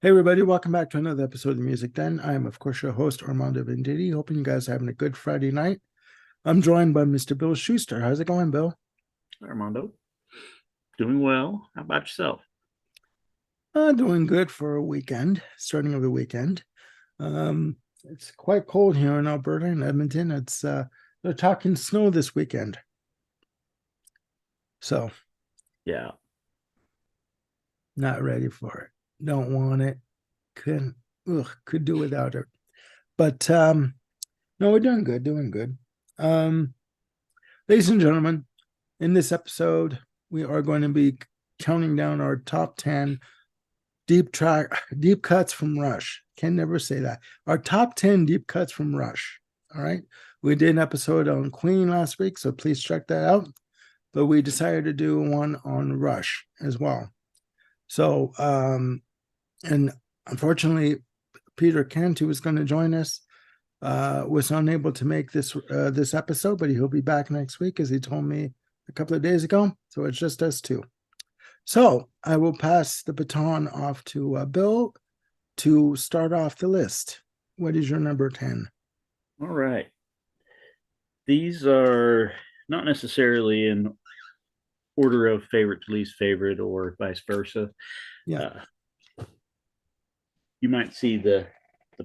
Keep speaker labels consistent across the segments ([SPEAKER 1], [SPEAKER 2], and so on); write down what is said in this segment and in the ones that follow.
[SPEAKER 1] Hey everybody, welcome back to another episode of Music Den. I am, of course, your host, Armando Venditti. Hoping you guys are having a good Friday night. I'm joined by Mr. Bill Schuster. How's it going, Bill?
[SPEAKER 2] Armando, doing well. How about yourself?
[SPEAKER 1] Doing good for a weekend, starting of the weekend. It's quite cold here in Alberta and Edmonton. They're talking snow this weekend. So
[SPEAKER 2] Yeah.
[SPEAKER 1] not ready for it. Don't want it. Couldn't could do without it. But no, we're doing good, doing good. Um, ladies and gentlemen, in this episode, we are going to be counting down our top 10 deep cuts from Rush. Can never say that. Our top 10 deep cuts from Rush. All right. We did an episode on Queen last week, so please check that out. But we decided to do one on Rush as well. So, and unfortunately, Peter Kent, who was going to join us, was unable to make this episode, but he'll be back next week, as he told me a couple of days ago. So it's just us two. So I will pass the baton off to Bill to start off the list. What is your number 10?
[SPEAKER 2] All right. These are not necessarily in order of favorite to least favorite or vice versa.
[SPEAKER 1] Yeah.
[SPEAKER 2] Uh, you might see the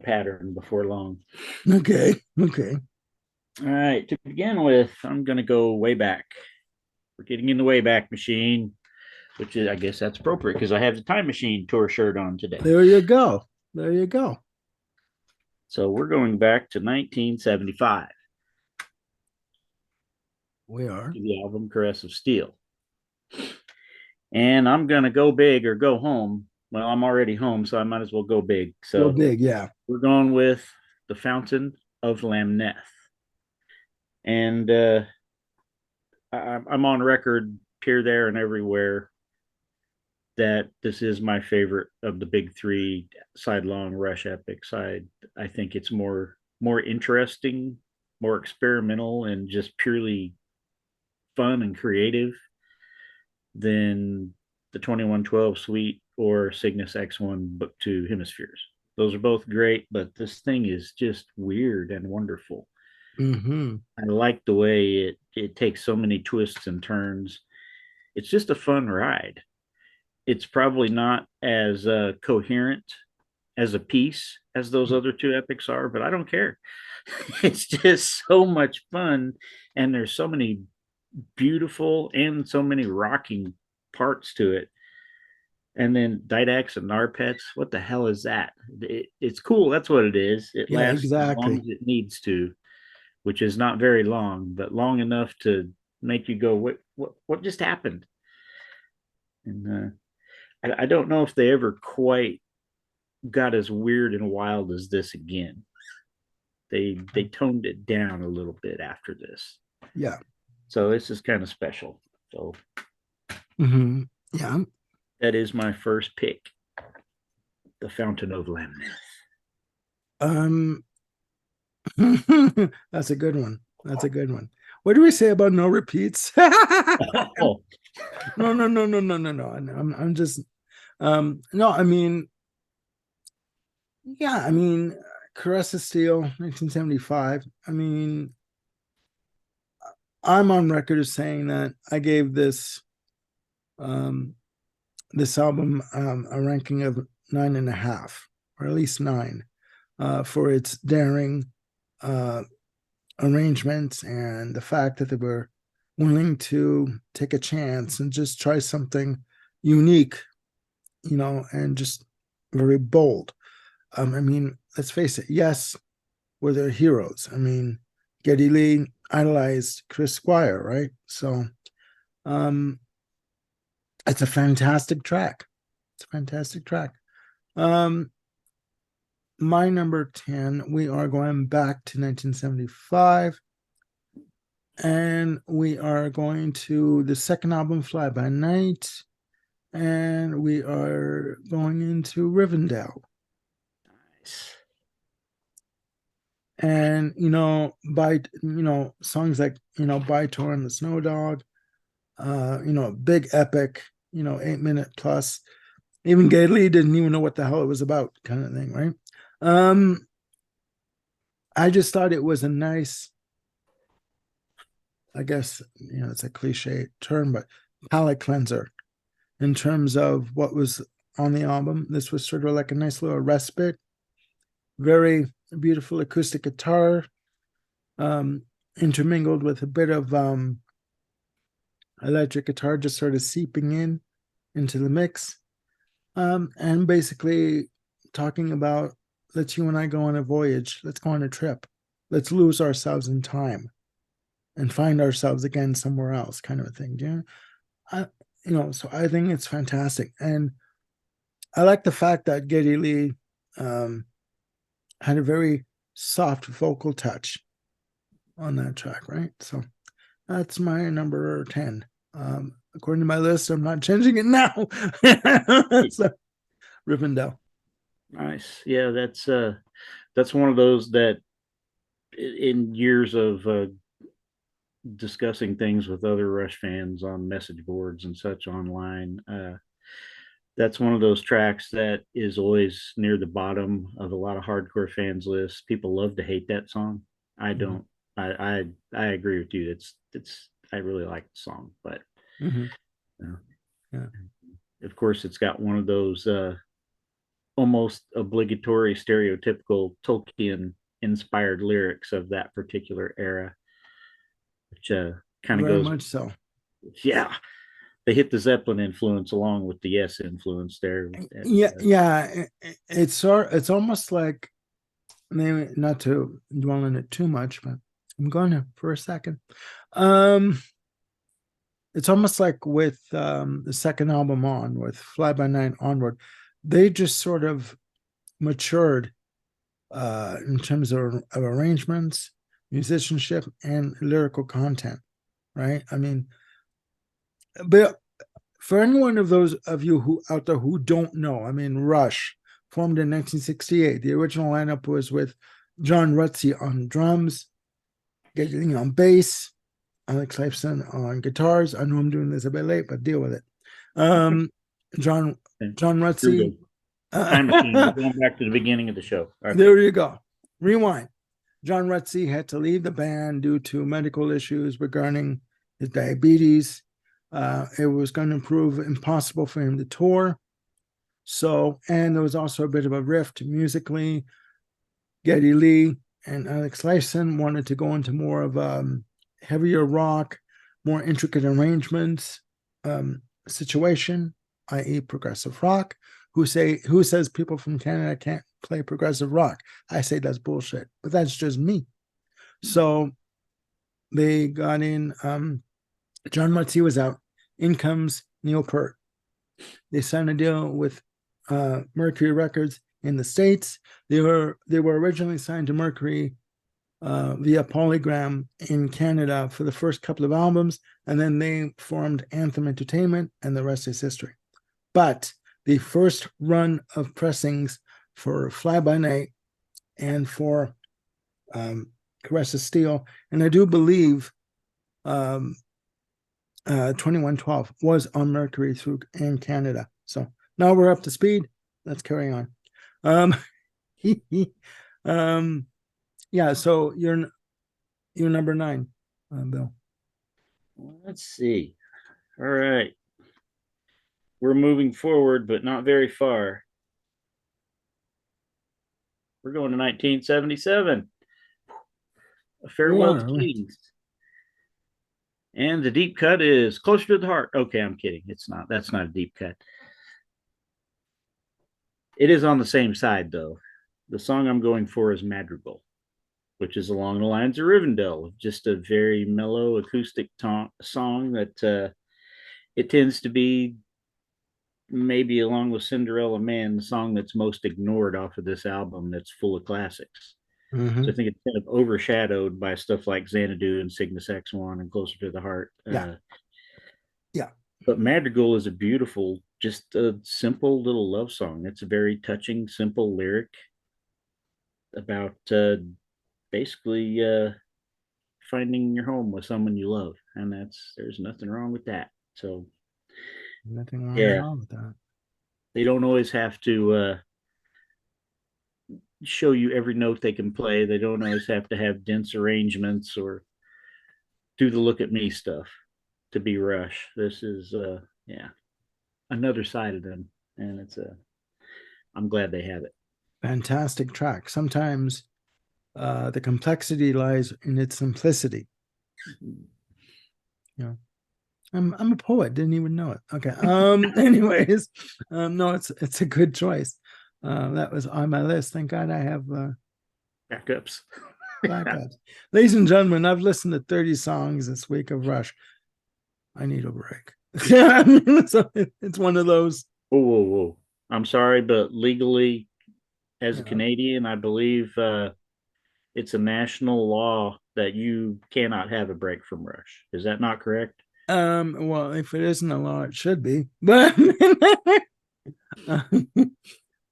[SPEAKER 2] pattern before long.
[SPEAKER 1] Okay. Okay.
[SPEAKER 2] All right. To begin with, I'm going to go way back. We're getting in the Wayback Machine, which is, I guess that's appropriate because I have the Time Machine tour shirt on today.
[SPEAKER 1] There you go. There you go.
[SPEAKER 2] So we're going back to 1975
[SPEAKER 1] We are.
[SPEAKER 2] to the album Caress of Steel. And I'm going to go big or go home. Well, I'm already home, so I might as well go big.
[SPEAKER 1] Go
[SPEAKER 2] So
[SPEAKER 1] big. Yeah.
[SPEAKER 2] we're going with The Fountain of Lamneth. And I'm on record here, there, and everywhere that this is my favorite of the big three sidelong Rush epics. I think it's more interesting, more experimental, and just purely fun and creative than the 2112 Suite or Cygnus X1 Book 2 Hemispheres. Those are both great, but this thing is just weird and wonderful.
[SPEAKER 1] Mm-hmm.
[SPEAKER 2] I like the way it takes so many twists and turns. It's just a fun ride. It's probably not as coherent as a piece as those other two epics are, but I don't care. It's just so much fun, and there's so many beautiful and so many rocking parts to it. And then Didax and Narpets, what the hell is that? It's cool. That's what it is. It
[SPEAKER 1] Yeah,
[SPEAKER 2] lasts as long
[SPEAKER 1] exactly.
[SPEAKER 2] as it needs to, which is not very long, but long enough to make you go, what just happened? And I don't know if they ever quite got as weird and wild as this again. They toned it down a little bit after this,
[SPEAKER 1] Yeah.
[SPEAKER 2] so this is kind of special. So
[SPEAKER 1] Mm-hmm. Yeah.
[SPEAKER 2] that is my first pick, The Fountain of Lamneth.
[SPEAKER 1] Um, that's a good one. That's a good one. What do we say about no repeats?
[SPEAKER 2] Oh,
[SPEAKER 1] No, no, no, no, no, no, no. I'm just no, I mean, yeah, I mean, Caress of Steel, 1975. I mean, I'm on record as saying that I gave um this album a ranking of 9.5, or at least 9, for its daring uh arrangements and the fact that they were willing to take a chance and just try something unique, and just very bold. I mean, let's face it. Yes, were their heroes. I mean, Geddy Lee idolized Chris Squire, right? So, um, it's a fantastic track. It's a fantastic track. Um, my number 10, we are going back to 1975, and we are going to the second album, Fly By Night, and we are going into Rivendell.
[SPEAKER 2] nice.
[SPEAKER 1] And by songs like By Tor and the Snow Dog, big epic, 8 minute plus. Even Gay Lee didn't even know what the hell it was about, kind of thing, right? Um, I just thought it was a nice, I guess, it's a cliche term, but palate cleanser in terms of what was on the album. This was sort of like a nice little respite, very beautiful acoustic guitar, um, intermingled with a bit of electric guitar just sort of seeping in into the mix. And basically talking about let's you and I go on a voyage, let's go on a trip, let's lose ourselves in time and find ourselves again somewhere else, kind of a thing. You know, I, so I think it's fantastic, and I like the fact that Geddy Lee um, had a very soft vocal touch on that track, right? So that's my number 10. According to my list, I'm not changing it now. So, Rivendell.
[SPEAKER 2] Nice. Yeah, that's one of those that in years of discussing things with other Rush fans on message boards and such online, that's one of those tracks that is always near the bottom of a lot of hardcore fans lists. People love to hate that song. I
[SPEAKER 1] Mm-hmm.
[SPEAKER 2] don't. I agree with you. It's I really like the song, but
[SPEAKER 1] Mm-hmm.
[SPEAKER 2] uh,
[SPEAKER 1] Yeah,
[SPEAKER 2] of course it's got one of those almost obligatory stereotypical Tolkien inspired lyrics of that particular era, which kind of
[SPEAKER 1] very
[SPEAKER 2] goes,
[SPEAKER 1] much so.
[SPEAKER 2] yeah, they hit the Zeppelin influence along with the Yes influence there.
[SPEAKER 1] Yeah, yeah. It's almost like, maybe not to dwell on it too much, but I'm going to for a second. Um, it's almost like with the second album on, with Fly By Night onward, they just sort of matured in terms of arrangements, musicianship, and lyrical content. Right? I mean, but for anyone of those of you who out there who don't know, I mean, Rush formed in 1968. The original lineup was with John Rutsey on drums, Gedling on bass, Alex Lifeson on guitars. I know I'm doing this a bit late, but deal with it. Um, John John
[SPEAKER 2] Here we
[SPEAKER 1] Rutsey.
[SPEAKER 2] go. Time machine. We're going back to the beginning of the show. Okay.
[SPEAKER 1] There you go. Rewind. John Rutsey had to leave the band due to medical issues regarding his diabetes. It was going to prove impossible for him to tour. So, and there was also a bit of a rift musically. Geddy Lee and Alex Lifeson wanted to go into more of heavier rock, more intricate arrangements situation, i.e., progressive rock. Who says people from Canada can't play progressive rock? I say that's bullshit, but that's just me. So they got in. John Mutzi was out. In comes Neil Peart. They signed a deal with Mercury Records in the States. They were originally signed to Mercury via Polygram in Canada for the first couple of albums, and then they formed Anthem Entertainment, and the rest is history. But the first run of pressings for Fly By Night and for Caress of Steel, and I do believe 2112 was on Mercury through in Canada. So now we're up to speed. Let's carry on. Um, um, yeah. So you're number 9, Bill.
[SPEAKER 2] Well, let's see. All right. We're moving forward, but not very far. We're going to 1977. A
[SPEAKER 1] We
[SPEAKER 2] Farewell to
[SPEAKER 1] are.
[SPEAKER 2] Kings. And the deep cut is Closer to the Heart. Okay, I'm kidding. It's not. That's not a deep cut. It is on the same side, though. The song I'm going for is Madrigal, which is along the lines of Rivendell, just a very mellow acoustic song that it tends to be, maybe along with Cinderella Man, the song that's most ignored off of this album that's full of classics. So I
[SPEAKER 1] Mm-hmm.
[SPEAKER 2] think it's kind of overshadowed by stuff like Xanadu and Cygnus X1 and Closer to the Heart.
[SPEAKER 1] Yeah. Yeah.
[SPEAKER 2] But Madrigal is a beautiful, just a simple little love song. It's a very touching, simple lyric about basically finding your home with someone you love, and there's nothing wrong with that. So
[SPEAKER 1] Nothing wrong at
[SPEAKER 2] yeah,
[SPEAKER 1] all with that.
[SPEAKER 2] They don't always have to show you every note they can play. They don't always have to have dense arrangements or do the look at me stuff to be Rush. This is yeah, another side of them, and I'm glad they have it.
[SPEAKER 1] Fantastic track. Sometimes the complexity lies in its simplicity. You know, I'm a poet, didn't even know it. Okay. Anyways, no, it's a good choice. That was on my list. Thank God I have
[SPEAKER 2] Backups.
[SPEAKER 1] backups. Ladies and gentlemen, I've listened to 30 songs this week of Rush. I need a break. I mean, so it's one of those.
[SPEAKER 2] Whoa, whoa, whoa. I'm sorry, but legally, as a
[SPEAKER 1] You know,
[SPEAKER 2] Canadian, I believe it's a national law that you cannot have a break from Rush. Is that not correct?
[SPEAKER 1] well, if it isn't a law, it should be.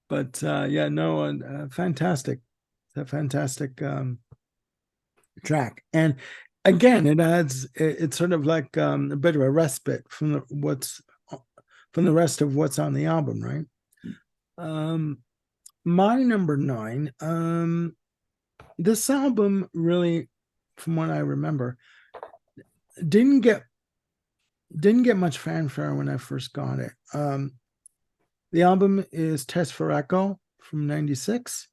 [SPEAKER 1] But yeah, no, fantastic. It's a fantastic track. And again, it's sort of like a bit of a respite from the rest of what's on the album, right? Um, my number nine, this album really, from what I remember, didn't get didn't get much fanfare when I first got it. The album is Test for Echo from '96,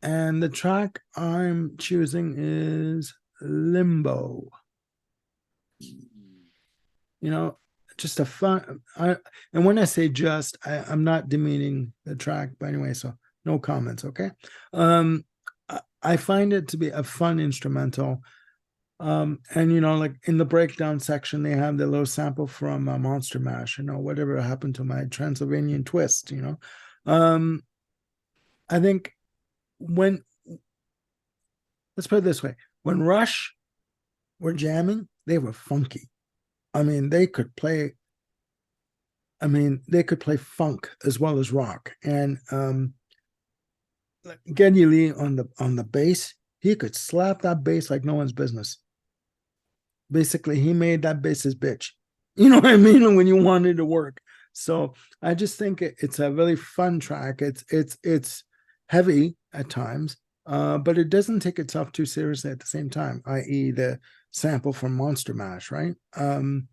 [SPEAKER 1] and the track I'm choosing is Limbo. You know, just a fun. And when I say just, I'm not demeaning the track by any way, so no comments, okay? Um, I find it to be a fun instrumental. And like in the breakdown section, they have the little sample from Monster Mash, whatever happened to my Transylvanian twist. Um, I think when let's put it this way, when Rush were jamming, they were funky. I mean, they could play funk as well as rock. And Geddy Lee on the bass, he could slap that bass like no one's business. Basically, he made that bass his bitch. You know what I mean? And when you wanted to work. So I just think it's a really fun track. It's heavy at times, but it doesn't take itself too seriously at the same time, i.e., the sample from Monster Mash, right? And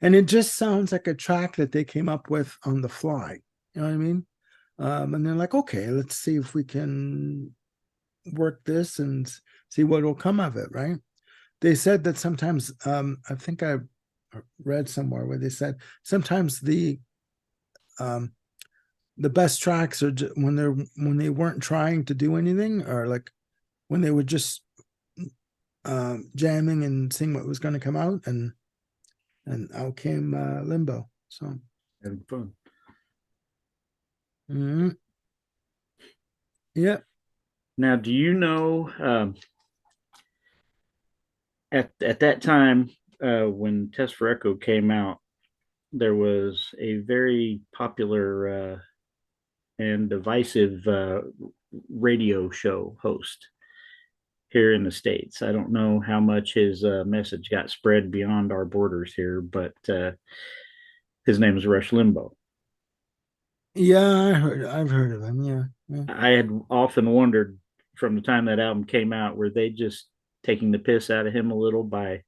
[SPEAKER 1] it just sounds like a track that they came up with on the fly. You know what I mean? And they're like, okay, let's see if we can work this and see what will come of it, right? They said that sometimes, I think I read somewhere where they said sometimes um, the best tracks are when they weren't trying to do anything, or like when they were just jamming and seeing what was going to come out, and out came Limbo. So
[SPEAKER 2] Having fun.
[SPEAKER 1] mm-hmm. Yeah.
[SPEAKER 2] Now, do you know at that time when Test for Echo came out, there was a very popular and divisive radio show host here in the States. I don't know how much his message got spread beyond our borders here, but his name is Rush Limbaugh.
[SPEAKER 1] Yeah, I've heard of him. Yeah, yeah.
[SPEAKER 2] I had often wondered from the time that album came out, were they just taking the piss out of him a little by,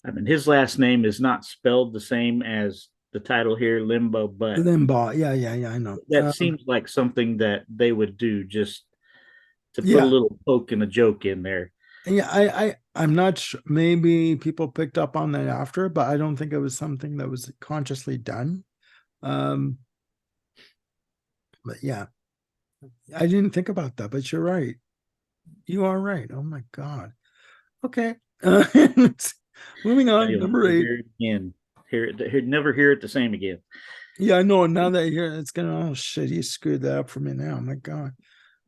[SPEAKER 2] I mean, his last name is not spelled the same as the title here, Limbo, but
[SPEAKER 1] Limbaugh. Yeah, yeah, yeah. I know.
[SPEAKER 2] that seems like something that they would do just to put a
[SPEAKER 1] Yeah,
[SPEAKER 2] little poke and a joke in there.
[SPEAKER 1] yeah. I'm not sure. Maybe people picked up on that after, but I don't think it was something that was consciously done. Um, but yeah, I didn't think about that. But you're right. You are right. Oh my God. Okay. Moving on.
[SPEAKER 2] You'll
[SPEAKER 1] Number
[SPEAKER 2] never
[SPEAKER 1] eight.
[SPEAKER 2] hear it again. Never hear it the same again.
[SPEAKER 1] Yeah, I know. Now that I hear it, it's gonna. Oh shit! He screwed that up for me now. Oh my God.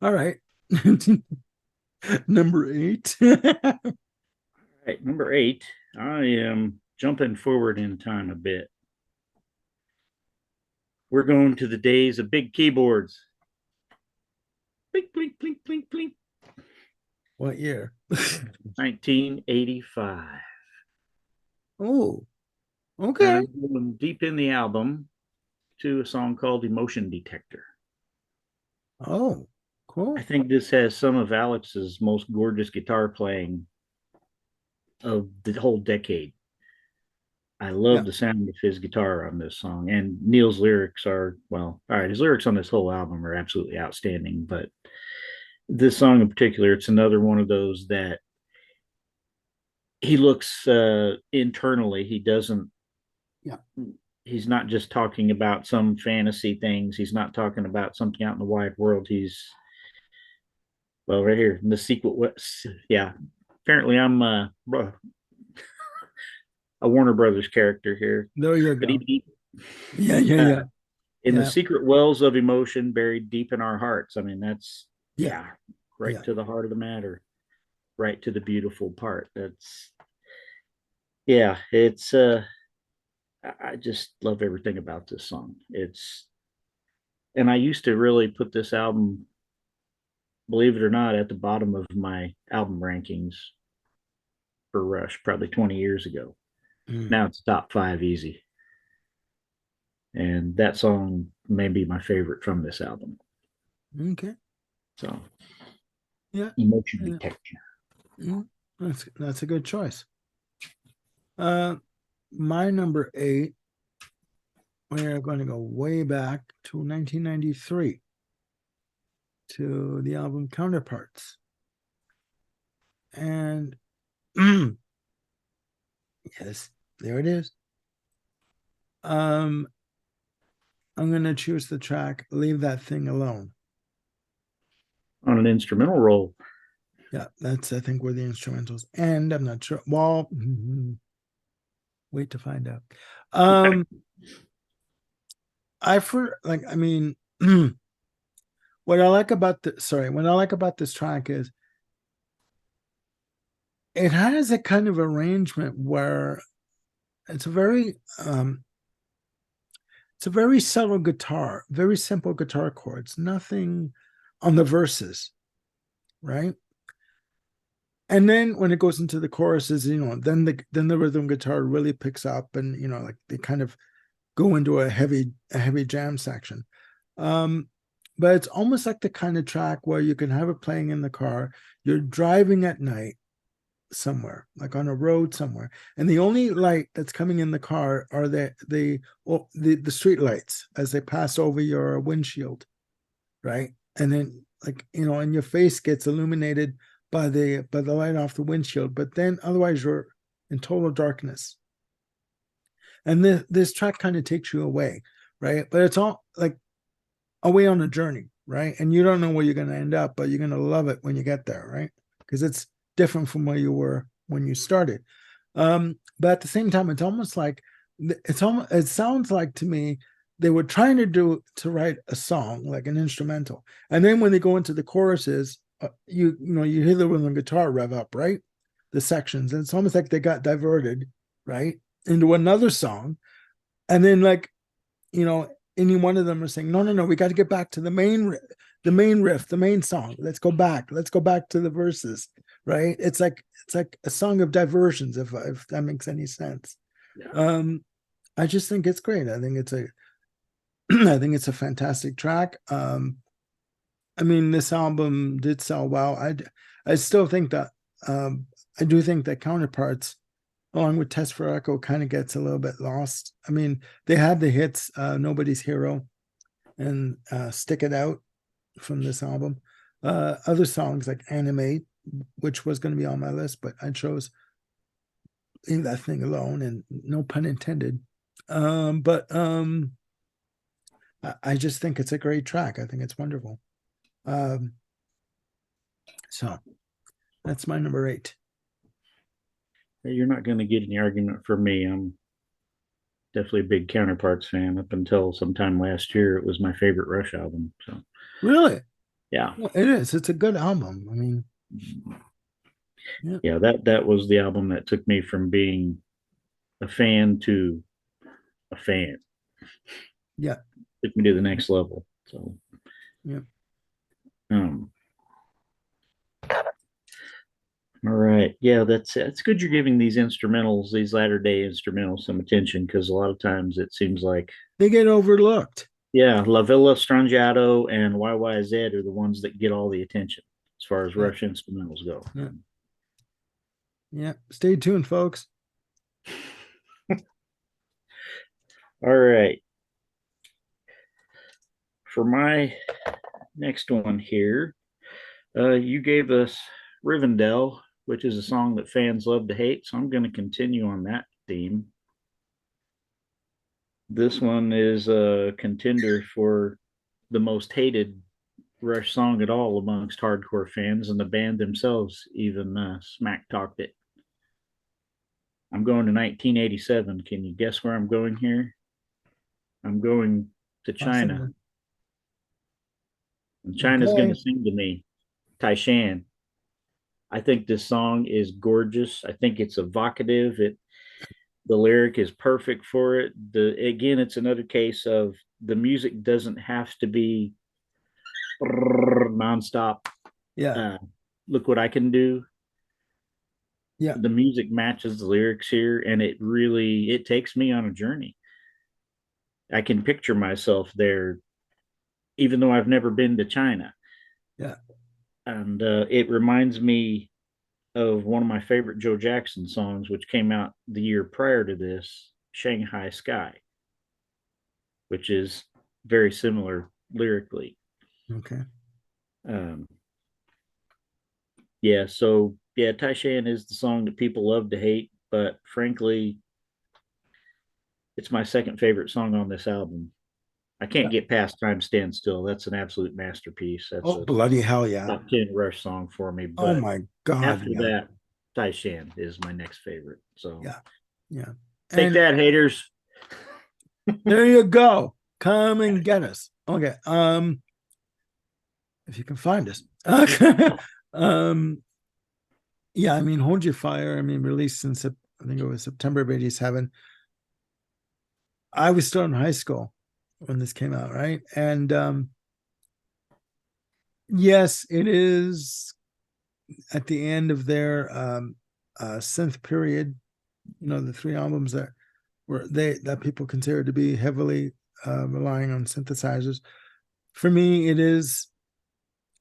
[SPEAKER 1] All right. Number eight.
[SPEAKER 2] All right, number 8. I am jumping forward in time a bit. We're going to the days of big keyboards. Blink, blink, blink, blink, blink.
[SPEAKER 1] What year?
[SPEAKER 2] 1985.
[SPEAKER 1] Oh.
[SPEAKER 2] And
[SPEAKER 1] Okay.
[SPEAKER 2] I'm going deep in the album to a song called Emotion Detector.
[SPEAKER 1] Oh,
[SPEAKER 2] I
[SPEAKER 1] cool.
[SPEAKER 2] think this has some of Alex's most gorgeous guitar playing of the whole decade. I
[SPEAKER 1] Yeah.
[SPEAKER 2] love the sound of his guitar on this song. And Neil's lyrics are, well, all right, his lyrics on this whole album are absolutely outstanding. But this song in particular, it's another one of those that he looks internally. He doesn't,
[SPEAKER 1] Yeah.
[SPEAKER 2] he's not just talking about some fantasy things. He's not talking about something out in the wide world. He's, well, right here in the sequel. Yeah. Apparently, I'm a Warner Brothers character here.
[SPEAKER 1] There you
[SPEAKER 2] But
[SPEAKER 1] go. Yeah, yeah, yeah.
[SPEAKER 2] in the
[SPEAKER 1] Yeah.
[SPEAKER 2] secret wells of emotion buried deep in our hearts. I mean, that's,
[SPEAKER 1] Yeah.
[SPEAKER 2] yeah, right
[SPEAKER 1] Yeah.
[SPEAKER 2] to the heart of the matter, right to the beautiful part. That's, yeah, it's, I just love everything about this song. It's, and I used to really put this album, believe it or not, at the bottom of my album rankings for Rush probably 20 years ago.
[SPEAKER 1] Mm.
[SPEAKER 2] Now it's top five easy. And that song may be my favorite from this album.
[SPEAKER 1] Okay.
[SPEAKER 2] So,
[SPEAKER 1] Yeah.
[SPEAKER 2] emotion
[SPEAKER 1] Yeah.
[SPEAKER 2] detector.
[SPEAKER 1] Mm. That's a good choice. Uh, my number eight, we are going to go way back to 1993 to the album Counterparts. And yes, there it is. Um, I'm going to choose the track Leave That Thing Alone.
[SPEAKER 2] On an instrumental role.
[SPEAKER 1] Yeah, that's, I think, where the instrumentals end. I'm not sure. Well, wait to find out. Um, I for like, I mean, what I like about the sorry, what I like about this track is it has a kind of arrangement where it's a very it's a very subtle guitar, very simple guitar chords, nothing on the verses, right? And then when it goes into the choruses, then the rhythm guitar really picks up, and like they kind of go into a heavy jam section. Um, but it's almost like the kind of track where you can have it playing in the car. You're driving at night somewhere, like on a road somewhere, and the only light that's coming in the car are the street lights as they pass over your windshield, right? And then and your face gets illuminated by the light off the windshield, but then otherwise you're in total darkness. And this track kind of takes you away, right? But it's all like away on a journey, right? And you don't know where you're going to end up, but you're going to love it when you get there, right? Because it's different from where you were when you started. But at the same time, it's almost like it sounds like to me they were trying to write a song like an instrumental, and then when they go into the choruses, you hear the rhythm guitar rev up, right? The sections, and it's almost like they got diverted, right, into another song, and then you know, any one of them are saying, no, no, no, we got to get back to the main riff, the main song. Let's go back to the verses, right? It's like a song of diversions, if that makes any sense.
[SPEAKER 2] Yeah.
[SPEAKER 1] Um, I just think it's great. I think it's a I think it's a fantastic track. I mean, this album did sell well. I still think that I do think that Counterparts, along with Test for Echo, kind of gets a little bit lost. I mean, they had the hits, Nobody's Hero and Stick It Out from this album. Other songs like Animate, which was going to be on my list, but I chose Leave That Thing Alone, and no pun intended. But I just think it's a great track. I think it's wonderful. Um, so that's my number eight.
[SPEAKER 2] You're not going to get any argument from me. I'm definitely a big Counterparts fan. Up until sometime last year, it was my favorite Rush album. So,
[SPEAKER 1] Really?
[SPEAKER 2] yeah.
[SPEAKER 1] Well, it is. It's a good album. I mean, yeah,
[SPEAKER 2] Yeah, that was the album that took me from being a fan to a fan.
[SPEAKER 1] yeah,
[SPEAKER 2] Took me to the next level. So,
[SPEAKER 1] yeah.
[SPEAKER 2] um, All right. Yeah, that's good you're giving these instrumentals, these latter day instrumentals some attention because a lot of times it seems like
[SPEAKER 1] They get overlooked.
[SPEAKER 2] yeah, La Villa Strangiato and YYZ are the ones that get all the attention as far as
[SPEAKER 1] Yeah,
[SPEAKER 2] Rush instrumentals go.
[SPEAKER 1] yeah, yeah. Stay tuned, folks.
[SPEAKER 2] All right. For my next one here, you gave us Rivendell, which is a song that fans love to hate. So I'm going to continue on that theme. This one is a contender for the most hated Rush song at all amongst hardcore fans, and the band themselves even smack talked it. I'm going to 1987. Can you guess where I'm going here? I'm going to China,
[SPEAKER 1] Possibly.
[SPEAKER 2] and China's going to
[SPEAKER 1] Okay.
[SPEAKER 2] sing to me, Taishan. I think this song is gorgeous. I think it's evocative. The lyric is perfect for it. The again, it's another case of the music doesn't have to be nonstop.
[SPEAKER 1] Yeah.
[SPEAKER 2] Uh, Look what I can do.
[SPEAKER 1] Yeah.
[SPEAKER 2] The music matches the lyrics here, and it takes me on a journey. I can picture myself there, even though I've never been to China,
[SPEAKER 1] Yeah.
[SPEAKER 2] and it reminds me of one of my favorite Joe Jackson songs, which came out the year prior to this, Shanghai Sky, which is very similar lyrically.
[SPEAKER 1] Okay.
[SPEAKER 2] Um, yeah, so yeah, Taishan is the song that people love to hate, but frankly, it's my second favorite song on this album. I can't
[SPEAKER 1] Yeah.
[SPEAKER 2] get past Time Stand Still. That's an absolute masterpiece. That's
[SPEAKER 1] Oh,
[SPEAKER 2] a
[SPEAKER 1] bloody hell yeah.
[SPEAKER 2] top 10 Rush song for me.
[SPEAKER 1] Oh
[SPEAKER 2] But
[SPEAKER 1] my God.
[SPEAKER 2] after
[SPEAKER 1] Yeah.
[SPEAKER 2] that, Taishan is my next favorite. So
[SPEAKER 1] Yeah. Yeah.
[SPEAKER 2] take
[SPEAKER 1] And
[SPEAKER 2] that, haters.
[SPEAKER 1] there you go. Come and get us. Okay. If you can find us. Okay. um, yeah, I mean, Hold Your Fire. I mean, released in I think it was September of '87. I was still in high school when this came out, right? And yes, it is at the end of their synth period. You know, the three albums that were they that people consider to be heavily relying on synthesizers. For me, it is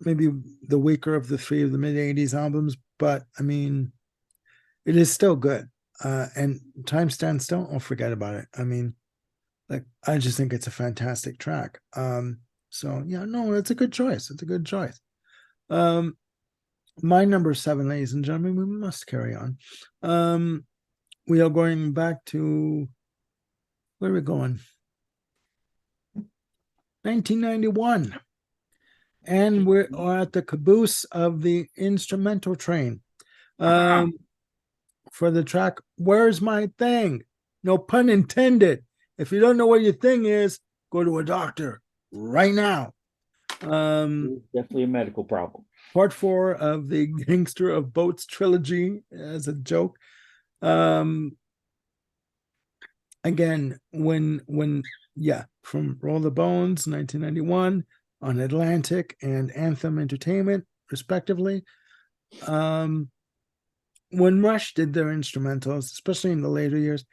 [SPEAKER 1] maybe the weaker of the three of the mid '80s albums, but I mean, it is still good. And Time Stands Still, don't forget about it. I mean, like I just think it's a fantastic track. So yeah, no, it's a good choice. It's a good choice. Um, my number seven, ladies and gentlemen, we must carry on. Um, we are going back to where are we going? 1991. And we're at the caboose of the instrumental train. Um, for the track, Where's My Thing? No pun intended. If you don't know what your thing is, go to a doctor right now. Um,
[SPEAKER 2] Definitely a medical problem.
[SPEAKER 1] part four of the Gangster of Boats trilogy as a joke. Um, again, yeah, from Roll the Bones, 1991, on Atlantic and Anthem Entertainment, respectively. Um, when Rush did their instrumentals, especially in the later years,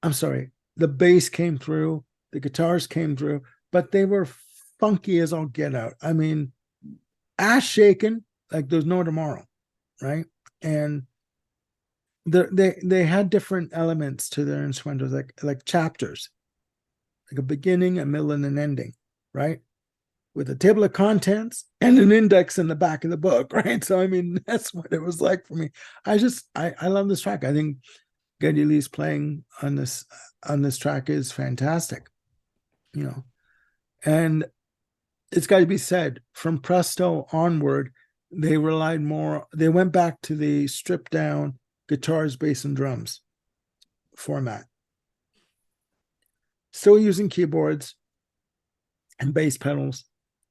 [SPEAKER 1] I'm sorry, the bass came through, the guitars came through, but they were funky as all get out. I mean, ass shaking like there's no tomorrow, right? And they had different elements to their instrumentals, like chapters, like a beginning, a middle, and an ending, right? With a table of contents and an index in the back of the book, right? So I mean, that's what it was like for me. I love this track. I think Geddy Lee's playing on this track is fantastic, you know. And it's got to be said, from Presto onward, they went back to the stripped down guitars, bass, and drums format. Still using keyboards and bass pedals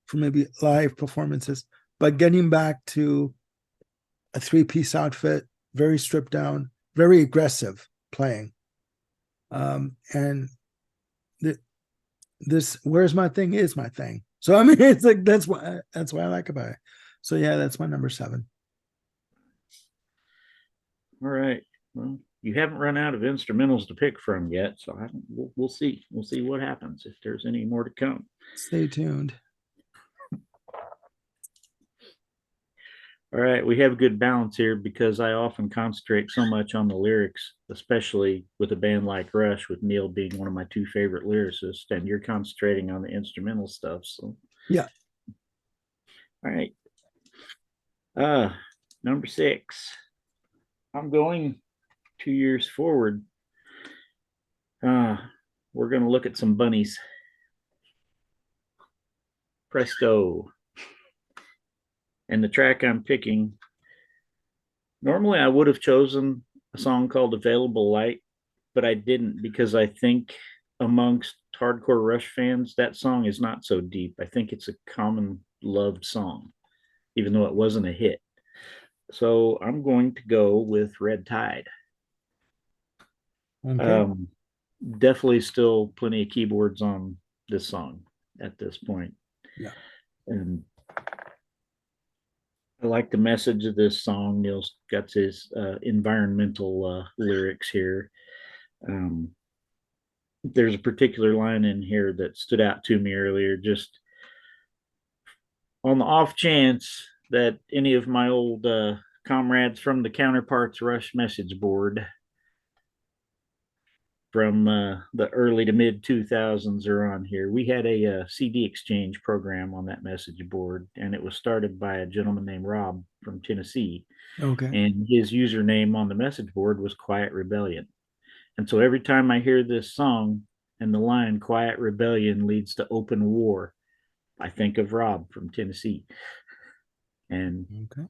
[SPEAKER 1] for maybe live performances, but getting back to a three-piece outfit, very stripped down, very aggressive playing. And this Where's My Thing is my thing. So I mean, it's like that's why I like about it. So yeah, that's my number seven.
[SPEAKER 2] All right. Well, you haven't run out of instrumentals to pick from yet, so we'll see. We'll see what happens if there's any more to come.
[SPEAKER 1] Stay tuned.
[SPEAKER 2] All right, we have a good balance here because I often concentrate so much on the lyrics, especially with a band like Rush, with Neil being one of my two favorite lyricists, and you're concentrating on the instrumental stuff. So,
[SPEAKER 1] Yeah.
[SPEAKER 2] all right. Uh, Number six. I'm going 2 years forward. Uh, we're going to look at some bunnies. Presto. And the track I'm picking, normally I would have chosen a song called Available Light, but I didn't because I think amongst hardcore Rush fans, that song is not so deep. I think it's a common loved song, even though it wasn't a hit. So I'm going to go with Red Tide.
[SPEAKER 1] Okay.
[SPEAKER 2] Um, Definitely still plenty of keyboards on this song at this point.
[SPEAKER 1] Yeah.
[SPEAKER 2] And I like the message of this song. Neil's got his environmental lyrics here. Um, there's a particular line in here that stood out to me earlier. Just on the off chance that any of my old comrades from the Counterparts Rush message board from the early to mid 2000s are on here. We had a CD exchange program on that message board, and it was started by a gentleman named Rob from Tennessee.
[SPEAKER 1] Okay.
[SPEAKER 2] And his username on the message board was Quiet Rebellion. And so every time I hear this song and the line Quiet Rebellion leads to open war, I think of Rob from Tennessee. And
[SPEAKER 1] Okay.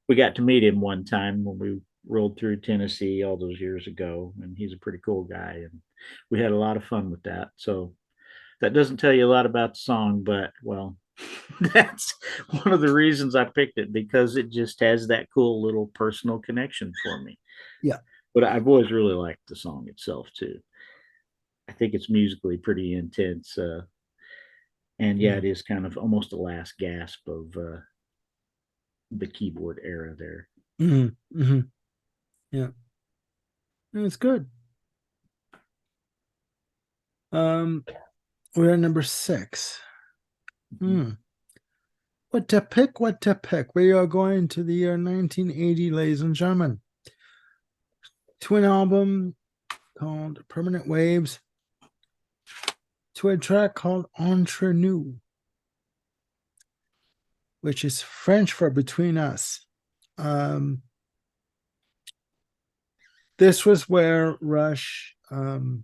[SPEAKER 2] we got to meet him one time when we rolled through Tennessee all those years ago. And he's a pretty cool guy. And we had a lot of fun with that. So that doesn't tell you a lot about the song, but well, that's one of the reasons I picked it because it just has that cool little personal connection for me.
[SPEAKER 1] Yeah.
[SPEAKER 2] But I've always really liked the song itself too. I think it's musically pretty intense. And yeah,
[SPEAKER 1] Yeah.
[SPEAKER 2] it is kind of almost the last gasp of the keyboard era there.
[SPEAKER 1] Hmm. Hmm. Yeah. It's good. Um, we're at number six. Hmm. What to pick? What to pick? We are going to the year 1980, ladies and gentlemen. To an album called Permanent Waves, to a track called Entre Nous, which is French for Between Us. Um, this was where Rush. Hold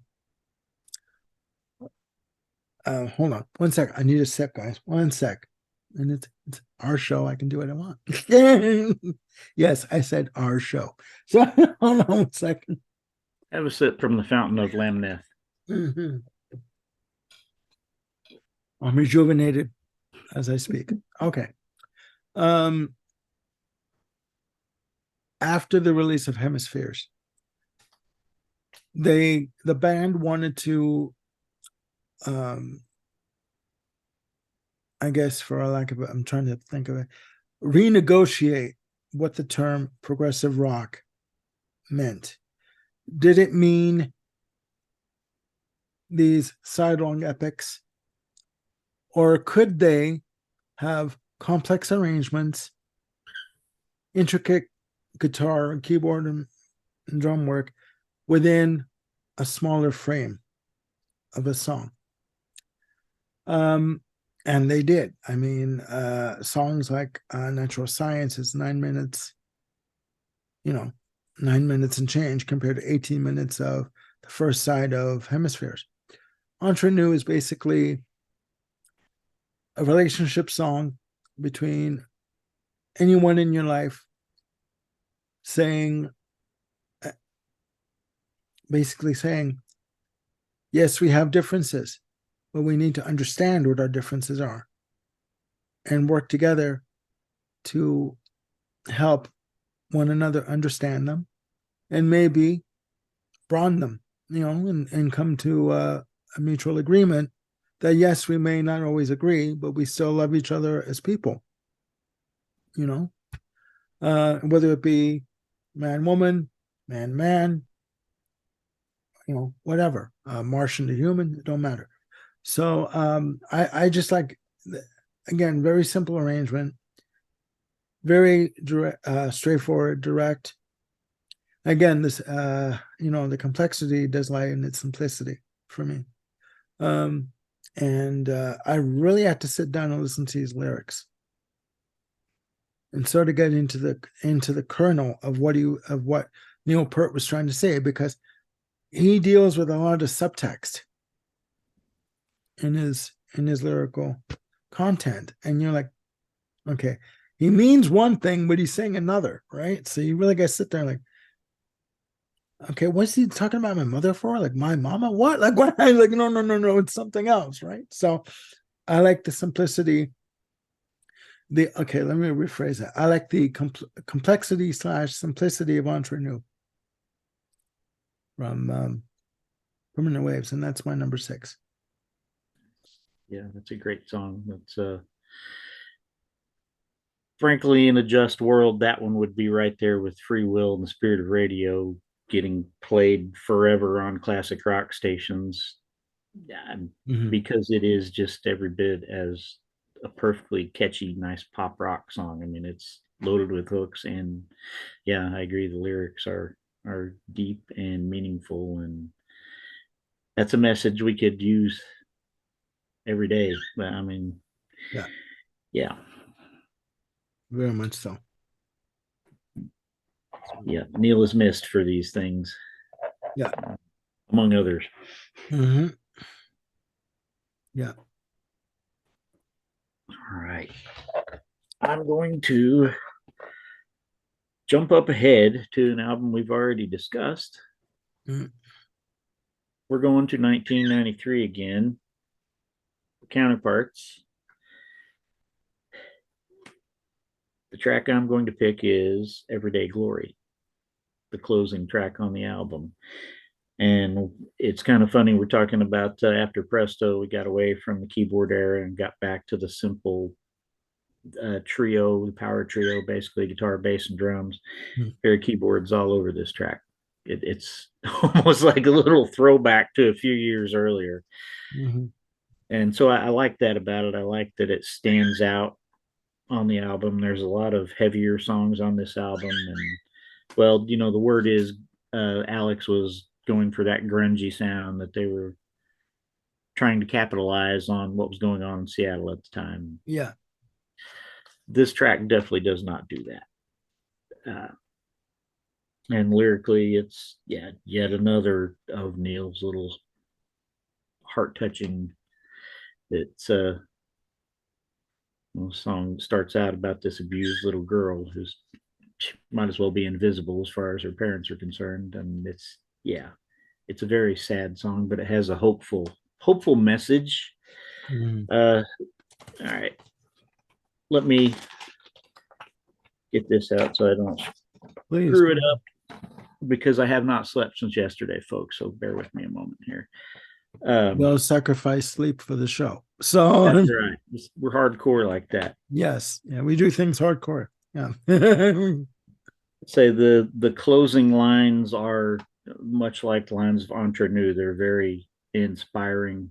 [SPEAKER 1] on, 1 sec. I need a sec, guys. 1 sec. And it's our show. I can do what I want. Yes, I said our show. So hold on 1 second.
[SPEAKER 2] Have a sip from the fountain of Lamneth.
[SPEAKER 1] I'm rejuvenated as I speak. Okay. Um, after the release of Hemispheres, the band wanted to I guess for a lack of it, I'm trying to think of it, renegotiate what the term progressive rock meant. Did it mean these sidelong epics, or could they have complex arrangements, intricate guitar, keyboard, and drum work within a smaller frame of a song? Um, and they did. I mean, songs like Natural Science is 9 minutes, you know, 9 minutes and change compared to 18 minutes of the first side of Hemispheres. Entre Nous is basically a relationship song between anyone in your life saying, basically saying, yes, we have differences, but we need to understand what our differences are and work together to help one another understand them and maybe broaden them, and come to a mutual agreement that yes, we may not always agree, but we still love each other as people, whether it be man, woman, man, whatever, Martian to human, it don't matter. So I just like, again, very simple arrangement, very direct, straightforward, direct. Again, this the complexity does lie in its simplicity for me. Um, and I really had to sit down and listen to these lyrics and sort of get into the kernel of what Neil Peart was trying to say, because he deals with a lot of subtext in his lyrical content, and you're like, okay, he means one thing but he's saying another, right? So you really got to sit there like, okay, what's he talking about my mother for? Like my mama? What? Like what? I like, no, no, no, no, it's something else, right? So I like the simplicity. Let me rephrase that. I like the complexity slash simplicity of Entre Nous from Permanent Waves, and that's my number 6.
[SPEAKER 2] Yeah, that's a great song. That's frankly, in a just world, that one would be right there with Free Will and the Spirit of Radio getting played forever on classic rock stations. Yeah,
[SPEAKER 1] Mm-hmm.
[SPEAKER 2] because it is just every bit as a perfectly catchy, nice pop rock song. I mean, it's loaded with hooks, and yeah, I agree. The lyrics are deep and meaningful, and that's a message we could use every day. But I mean,
[SPEAKER 1] Yeah,
[SPEAKER 2] yeah,
[SPEAKER 1] very much so.
[SPEAKER 2] yeah. Neil is missed for these things,
[SPEAKER 1] Yeah.
[SPEAKER 2] among others.
[SPEAKER 1] Mm-hmm. Yeah.
[SPEAKER 2] All right, I'm going to jump up ahead to an album we've already discussed.
[SPEAKER 1] Mm-hmm.
[SPEAKER 2] We're going to 1993 again. Counterparts. The track I'm going to pick is Everyday Glory, the closing track on the album. And it's kind of funny. We're talking about after Presto, we got away from the keyboard era and got back to the simple trio, the power trio, basically guitar, bass, and drums. Pair of keyboards all over this track. It's almost like a little throwback to a few years earlier.
[SPEAKER 1] Mm-hmm.
[SPEAKER 2] And so I like that about it. I like that it stands out on the album. There's a lot of heavier songs on this album, and well, the word is Alex was going for that grungy sound that they were trying to capitalize on what was going on in Seattle at the time.
[SPEAKER 1] Yeah.
[SPEAKER 2] This track definitely does not do that. And lyrically, it's yet another of Neil's little heart touching. It's song starts out about this abused little girl who's might as well be invisible as far as her parents are concerned, and it's a very sad song, but it has a hopeful message.
[SPEAKER 1] Mm-hmm.
[SPEAKER 2] All right, let me get this out so I don't
[SPEAKER 1] Please.
[SPEAKER 2] screw it up, because I have not slept since yesterday, folks. So bear with me a moment here.
[SPEAKER 1] They'll sacrifice sleep for the show. So
[SPEAKER 2] That's right. We're hardcore like that.
[SPEAKER 1] yes, yeah, we do things hardcore. Yeah.
[SPEAKER 2] Say the closing lines are much like the lines of Entre Nous. They're very inspiring.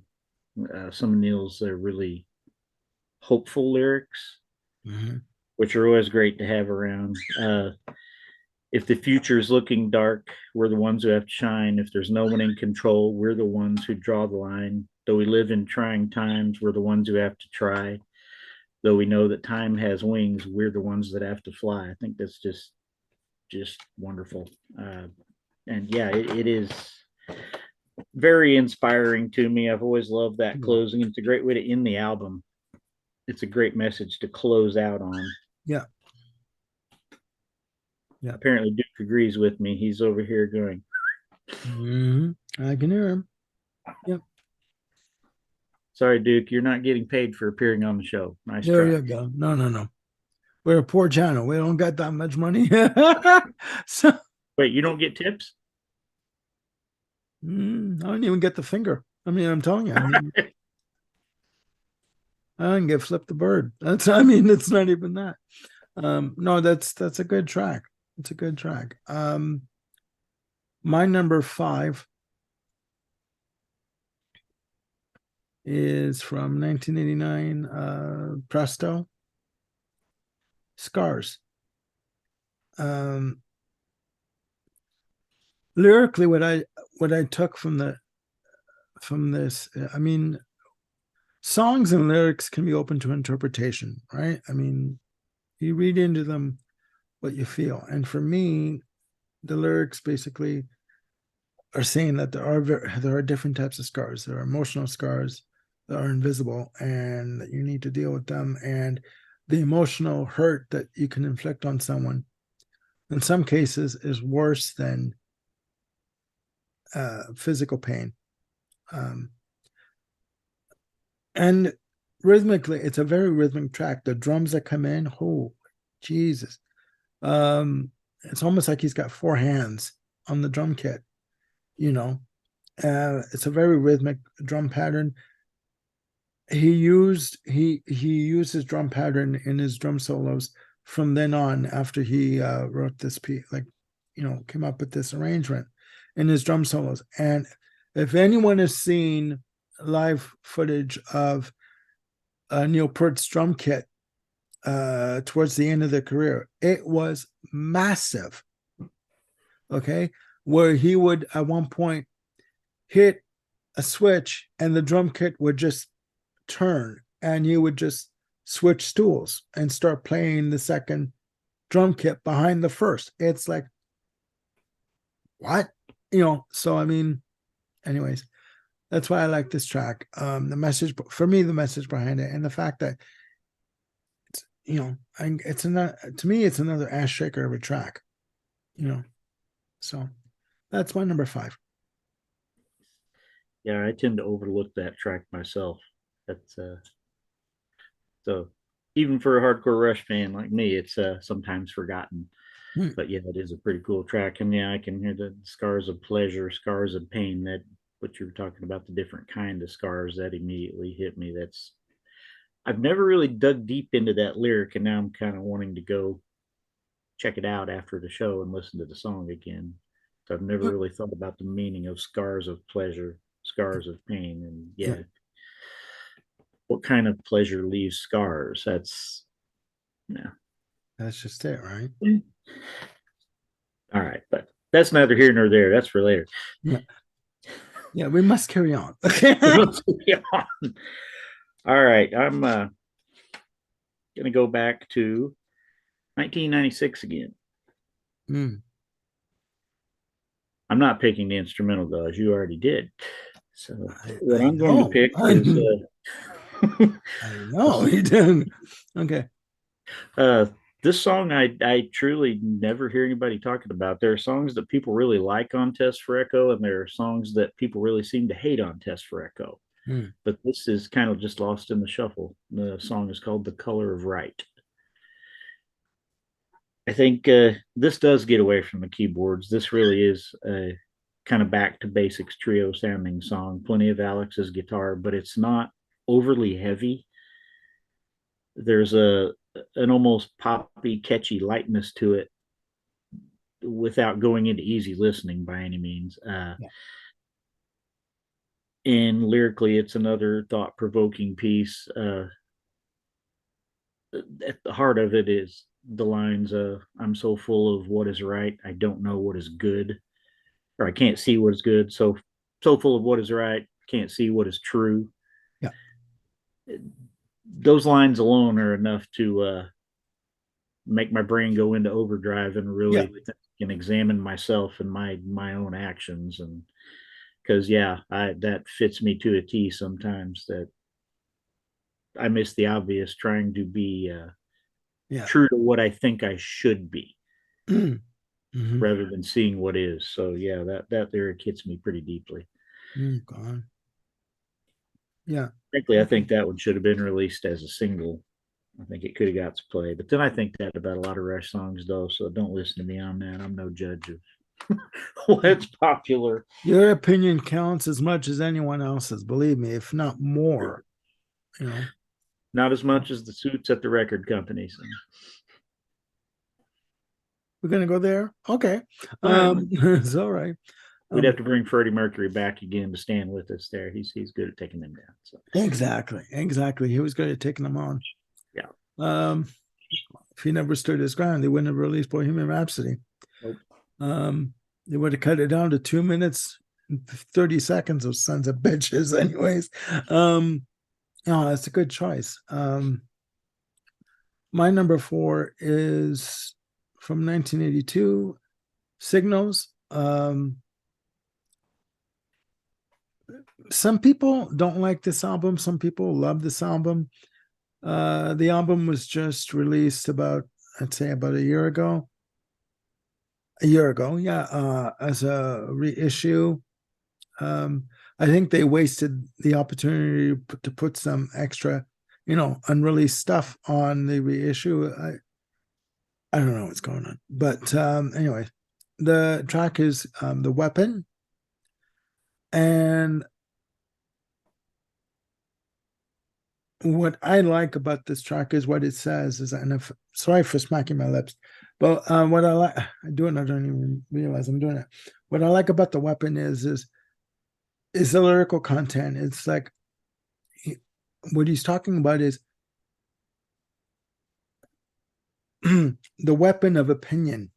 [SPEAKER 2] Some of Neil's really hopeful lyrics,
[SPEAKER 1] Mm-hmm.
[SPEAKER 2] which are always great to have around. If the future is looking dark, we're the ones who have to shine. If there's no one in control, we're the ones who draw the line. Though we live in trying times, we're the ones who have to try. Though we know that time has wings, we're the ones that have to fly. I think that's just wonderful. And yeah, it is very inspiring to me. I've always loved that closing. It's a great way to end the album. It's a great message to close out on.
[SPEAKER 1] Yeah. Yeah.
[SPEAKER 2] Apparently, Duke agrees with me. He's over here going,
[SPEAKER 1] Mm-hmm. I can hear him. Yep.
[SPEAKER 2] sorry, Duke, you're not getting paid for appearing on the show. Nice
[SPEAKER 1] There
[SPEAKER 2] try.
[SPEAKER 1] you go. No, no, no. We're a poor channel. We don't got that much money. So
[SPEAKER 2] Wait, you don't get tips?
[SPEAKER 1] I don't even get the finger. I mean, I'm telling you, I didn't get flipped the bird. It's not even that. No, that's a good track. It's a good track. My number five is from 1989, Presto, Scars. Um, Lyrically, what I took from this, I mean, songs and lyrics can be open to interpretation, right? I mean, you read into them what you feel, and for me, the lyrics basically are saying that there are different types of scars. There are emotional scars that are invisible, and that you need to deal with them, and the emotional hurt that you can inflict on someone in some cases is worse than physical pain. Um, and rhythmically, it's a very rhythmic track. The drums that come in, oh Jesus. Um, it's almost like he's got four hands on the drum kit, you know. It's a very rhythmic drum pattern. He used his drum pattern in his drum solos from then on after he wrote this piece, like, came up with this arrangement in his drum solos. And if anyone has seen live footage of Neil Peart's drum kit towards the end of their career, it was massive. Okay, where he would at one point hit a switch and the drum kit would just turn and you would just switch stools and start playing the second drum kit behind the first. It's like, what? So I mean, anyways, that's why I like this track. The message for me, the message behind it, and the fact that it's another, to me, it's another ass shaker of a track. You know, so that's my number five.
[SPEAKER 2] Yeah, I tend to overlook that track myself. That's so even for a hardcore Rush fan like me, it's sometimes forgotten.
[SPEAKER 1] Hmm.
[SPEAKER 2] But yeah, it is a pretty cool track, and yeah, I can hear the scars of pleasure, scars of pain. That what you were talking about, the different kind of scars that immediately hit me. That's I've never really dug deep into that lyric, and now I'm kind of wanting to go check it out after the show and listen to the song again. So I've never really thought about the meaning of scars of pleasure, scars of pain, and
[SPEAKER 1] Yeah,
[SPEAKER 2] yeah, what kind of pleasure leaves scars? That's yeah.
[SPEAKER 1] that's just it, right?
[SPEAKER 2] All right, but that's neither here nor there. That's for later.
[SPEAKER 1] Yeah, yeah. We must carry on. Okay.
[SPEAKER 2] All right, I'm going to go back to 1996 again.
[SPEAKER 1] Mm,
[SPEAKER 2] I'm not picking the instrumental though, as you already did. So what
[SPEAKER 1] I
[SPEAKER 2] I'm going to
[SPEAKER 1] know.
[SPEAKER 2] pick is
[SPEAKER 1] I know you did. Okay.
[SPEAKER 2] uh, this song. I truly never hear anybody talking about. There are songs that people really like on Test for Echo, and there are songs that people really seem to hate on Test for Echo.
[SPEAKER 1] Mm,
[SPEAKER 2] But this is kind of just lost in the shuffle. The song is called "The Color of Right." I think this does get away from the keyboards. This really is a kind of back to basics trio sounding song. Plenty of Alex's guitar, but it's not overly heavy. There's an almost poppy, catchy lightness to it without going into easy listening by any means.
[SPEAKER 1] yeah.
[SPEAKER 2] And lyrically, it's another thought provoking piece. At the heart of it is the lines, I'm so full of what is right, I don't know what is good, or I can't see what is good. So full of what is right, can't see what is true.
[SPEAKER 1] Yeah.
[SPEAKER 2] Those lines alone are enough to make my brain go into overdrive and
[SPEAKER 1] Yeah.
[SPEAKER 2] really think and examine myself and my own actions. And because yeah, I that fits me to a T sometimes, that I miss the obvious trying to be
[SPEAKER 1] Yeah.
[SPEAKER 2] true to what I think I should be
[SPEAKER 1] Mm, hmm.
[SPEAKER 2] rather than seeing what is. So yeah, that lyric hits me pretty deeply.
[SPEAKER 1] God. Yeah.
[SPEAKER 2] Frankly, I think that one should have been released as a single. I think it could have got to play. But then I think that about a lot of Rush songs, though. So don't listen to me on that. I'm no judge of what's popular.
[SPEAKER 1] Your opinion counts as much as anyone else's, believe me, if not more, you know.
[SPEAKER 2] Not as much as the suits at the record companies.
[SPEAKER 1] we're gonna go there. Okay.
[SPEAKER 2] All right.
[SPEAKER 1] It's all right.
[SPEAKER 2] We'd have
[SPEAKER 1] Um,
[SPEAKER 2] to bring Freddie Mercury back again to stand with us there. He's good at taking them down. So
[SPEAKER 1] exactly. He was good at taking them on.
[SPEAKER 2] yeah.
[SPEAKER 1] Um, if he never stood his ground, they wouldn't have released Bohemian Rhapsody.
[SPEAKER 2] Nope.
[SPEAKER 1] They would have cut it down to 2 minutes and 30 seconds of sons of bitches, anyways. No, that's a good choice. My number four is from 1982, Signals. Some people don't like this album. Some people love this album. The album was just released about, I'd say, about a year ago. A year ago, yeah, as a reissue. Um, I think they wasted the opportunity to put some extra, unreleased stuff on the reissue. I don't know what's going on, but anyway, the track is "The Weapon," and what I like about this track is what it says is, and if, sorry for smacking my lips, but what I like, I do it, I don't even realize I'm doing it. What I like about "The Weapon" is the lyrical content. It's like what he's talking about is the weapon of opinion,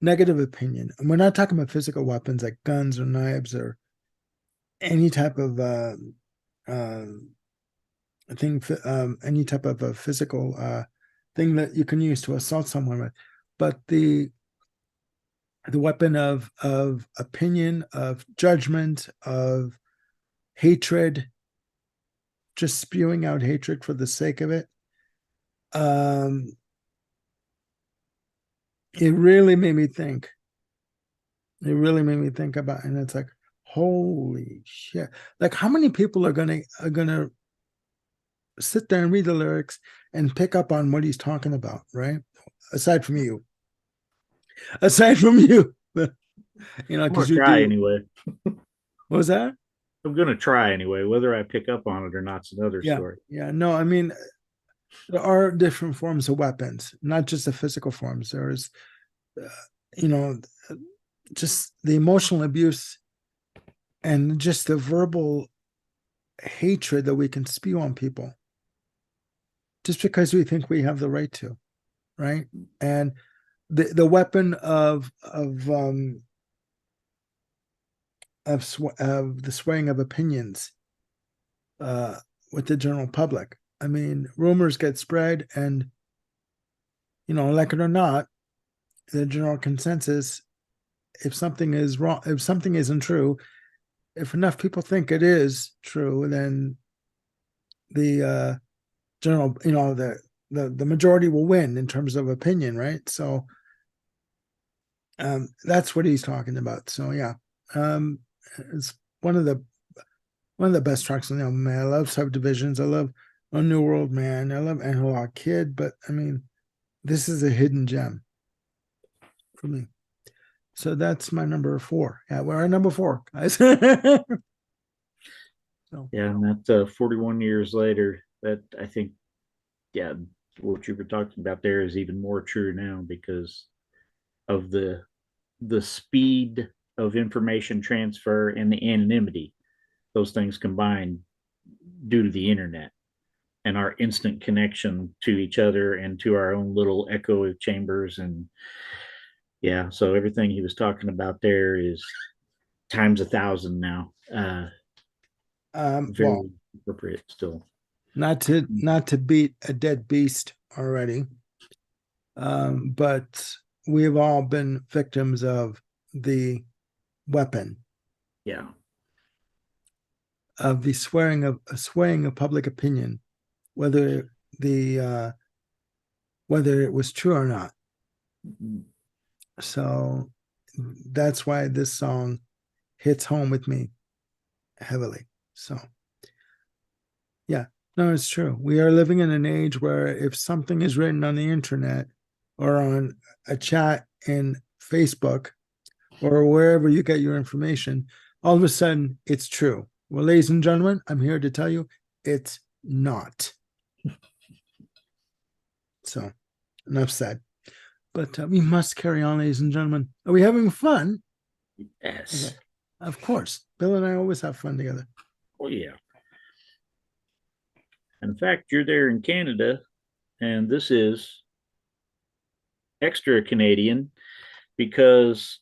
[SPEAKER 1] negative opinion. And we're not talking about physical weapons like guns or knives or any type of uh, thing, any type of a physical thing that you can use to assault someone with, but the weapon of opinion, of judgment, of hatred, just spewing out hatred for the sake of it. Um, it really made me think. It really made me think about, and it's like, holy shit! Like, how many people are gonna sit there and read the lyrics and pick up on what he's talking about, right? Aside from you, aside from you,
[SPEAKER 2] I'm gonna
[SPEAKER 1] because you
[SPEAKER 2] try
[SPEAKER 1] do.
[SPEAKER 2] anyway.
[SPEAKER 1] What was that?
[SPEAKER 2] I'm gonna try anyway. Whether I pick up on it or not's another
[SPEAKER 1] Yeah,
[SPEAKER 2] story.
[SPEAKER 1] yeah. No, I mean, there are different forms of weapons, not just the physical forms. There's, uh, you know, just the emotional abuse and just the verbal hatred that we can spew on people just because we think we have the right to, right? And the weapon of the swaying of opinions uh, with the general public. I mean, rumors get spread, and like it or not, the general consensus, if something is wrong, if something isn't true, if enough people think it is true, then the general, the majority will win in terms of opinion, right? So that's what he's talking about. So yeah, um, it's one of the best tracks on the album. Man, I love Subdivisions. I love A New World Man. I love Analog Kid. But I mean, this is a hidden gem for me. So that's my number four. Yeah, we're at number four, guys. So
[SPEAKER 2] Yeah, and that 41 years later, that I think, yeah, what you were talking about there is even more true now because of the speed of information transfer and the anonymity. Those things combined due to the internet and our instant connection to each other and to our own little echo chambers. And yeah, so everything he was talking about there is times 1,000 now.
[SPEAKER 1] well,
[SPEAKER 2] Very appropriate still.
[SPEAKER 1] not to beat a dead beast already, but we've all been victims of the weapon
[SPEAKER 2] Yeah.
[SPEAKER 1] of the swaying of public opinion, whether the whether it was true or not. So that's why this song hits home with me heavily. So yeah, no, it's true. We are living in an age where if something is written on the internet or on a chat in Facebook or wherever you get your information, all of a sudden it's true. Well, ladies and gentlemen, I'm here to tell you it's not. So enough said. but we must carry on, ladies and gentlemen. Are we having fun? Okay.
[SPEAKER 2] Yes.
[SPEAKER 1] Of course. Bill and I always have fun together.
[SPEAKER 2] Oh, yeah. In fact, you're there in Canada, and this is extra Canadian because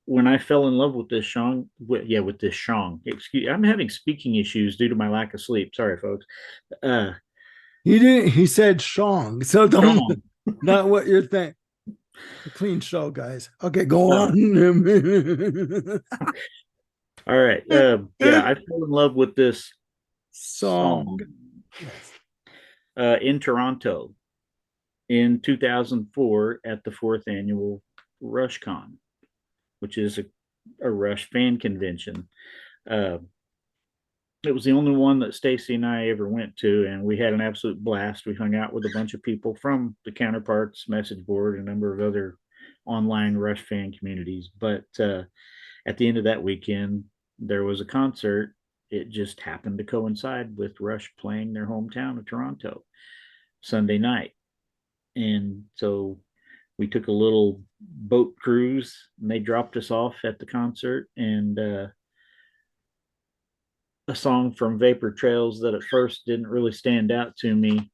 [SPEAKER 2] when I fell in love with this song, with this song, excuse, I'm having speaking issues due to my lack of sleep. Sorry, folks. Uh,
[SPEAKER 1] He didn't, he said Shong. So don't,
[SPEAKER 2] Song.
[SPEAKER 1] not what you're thinking. A clean show, guys. Okay, go
[SPEAKER 2] Uh,
[SPEAKER 1] on.
[SPEAKER 2] all right. Yeah, I fell in love with this
[SPEAKER 1] Song.
[SPEAKER 2] song
[SPEAKER 1] Yes.
[SPEAKER 2] in Toronto in 2004 at the fourth annual RushCon, which is a Rush fan convention. Uh, it was the only one that Stacy and I ever went to, and we had an absolute blast. We hung out with a bunch of people from the Counterparts message board and a number of other online Rush fan communities. But at the end of that weekend, there was a concert. It just happened to coincide with Rush playing their hometown of Toronto Sunday night. And so we took a little boat cruise and they dropped us off at the concert. And a song from Vapor Trails that at first didn't really stand out to me,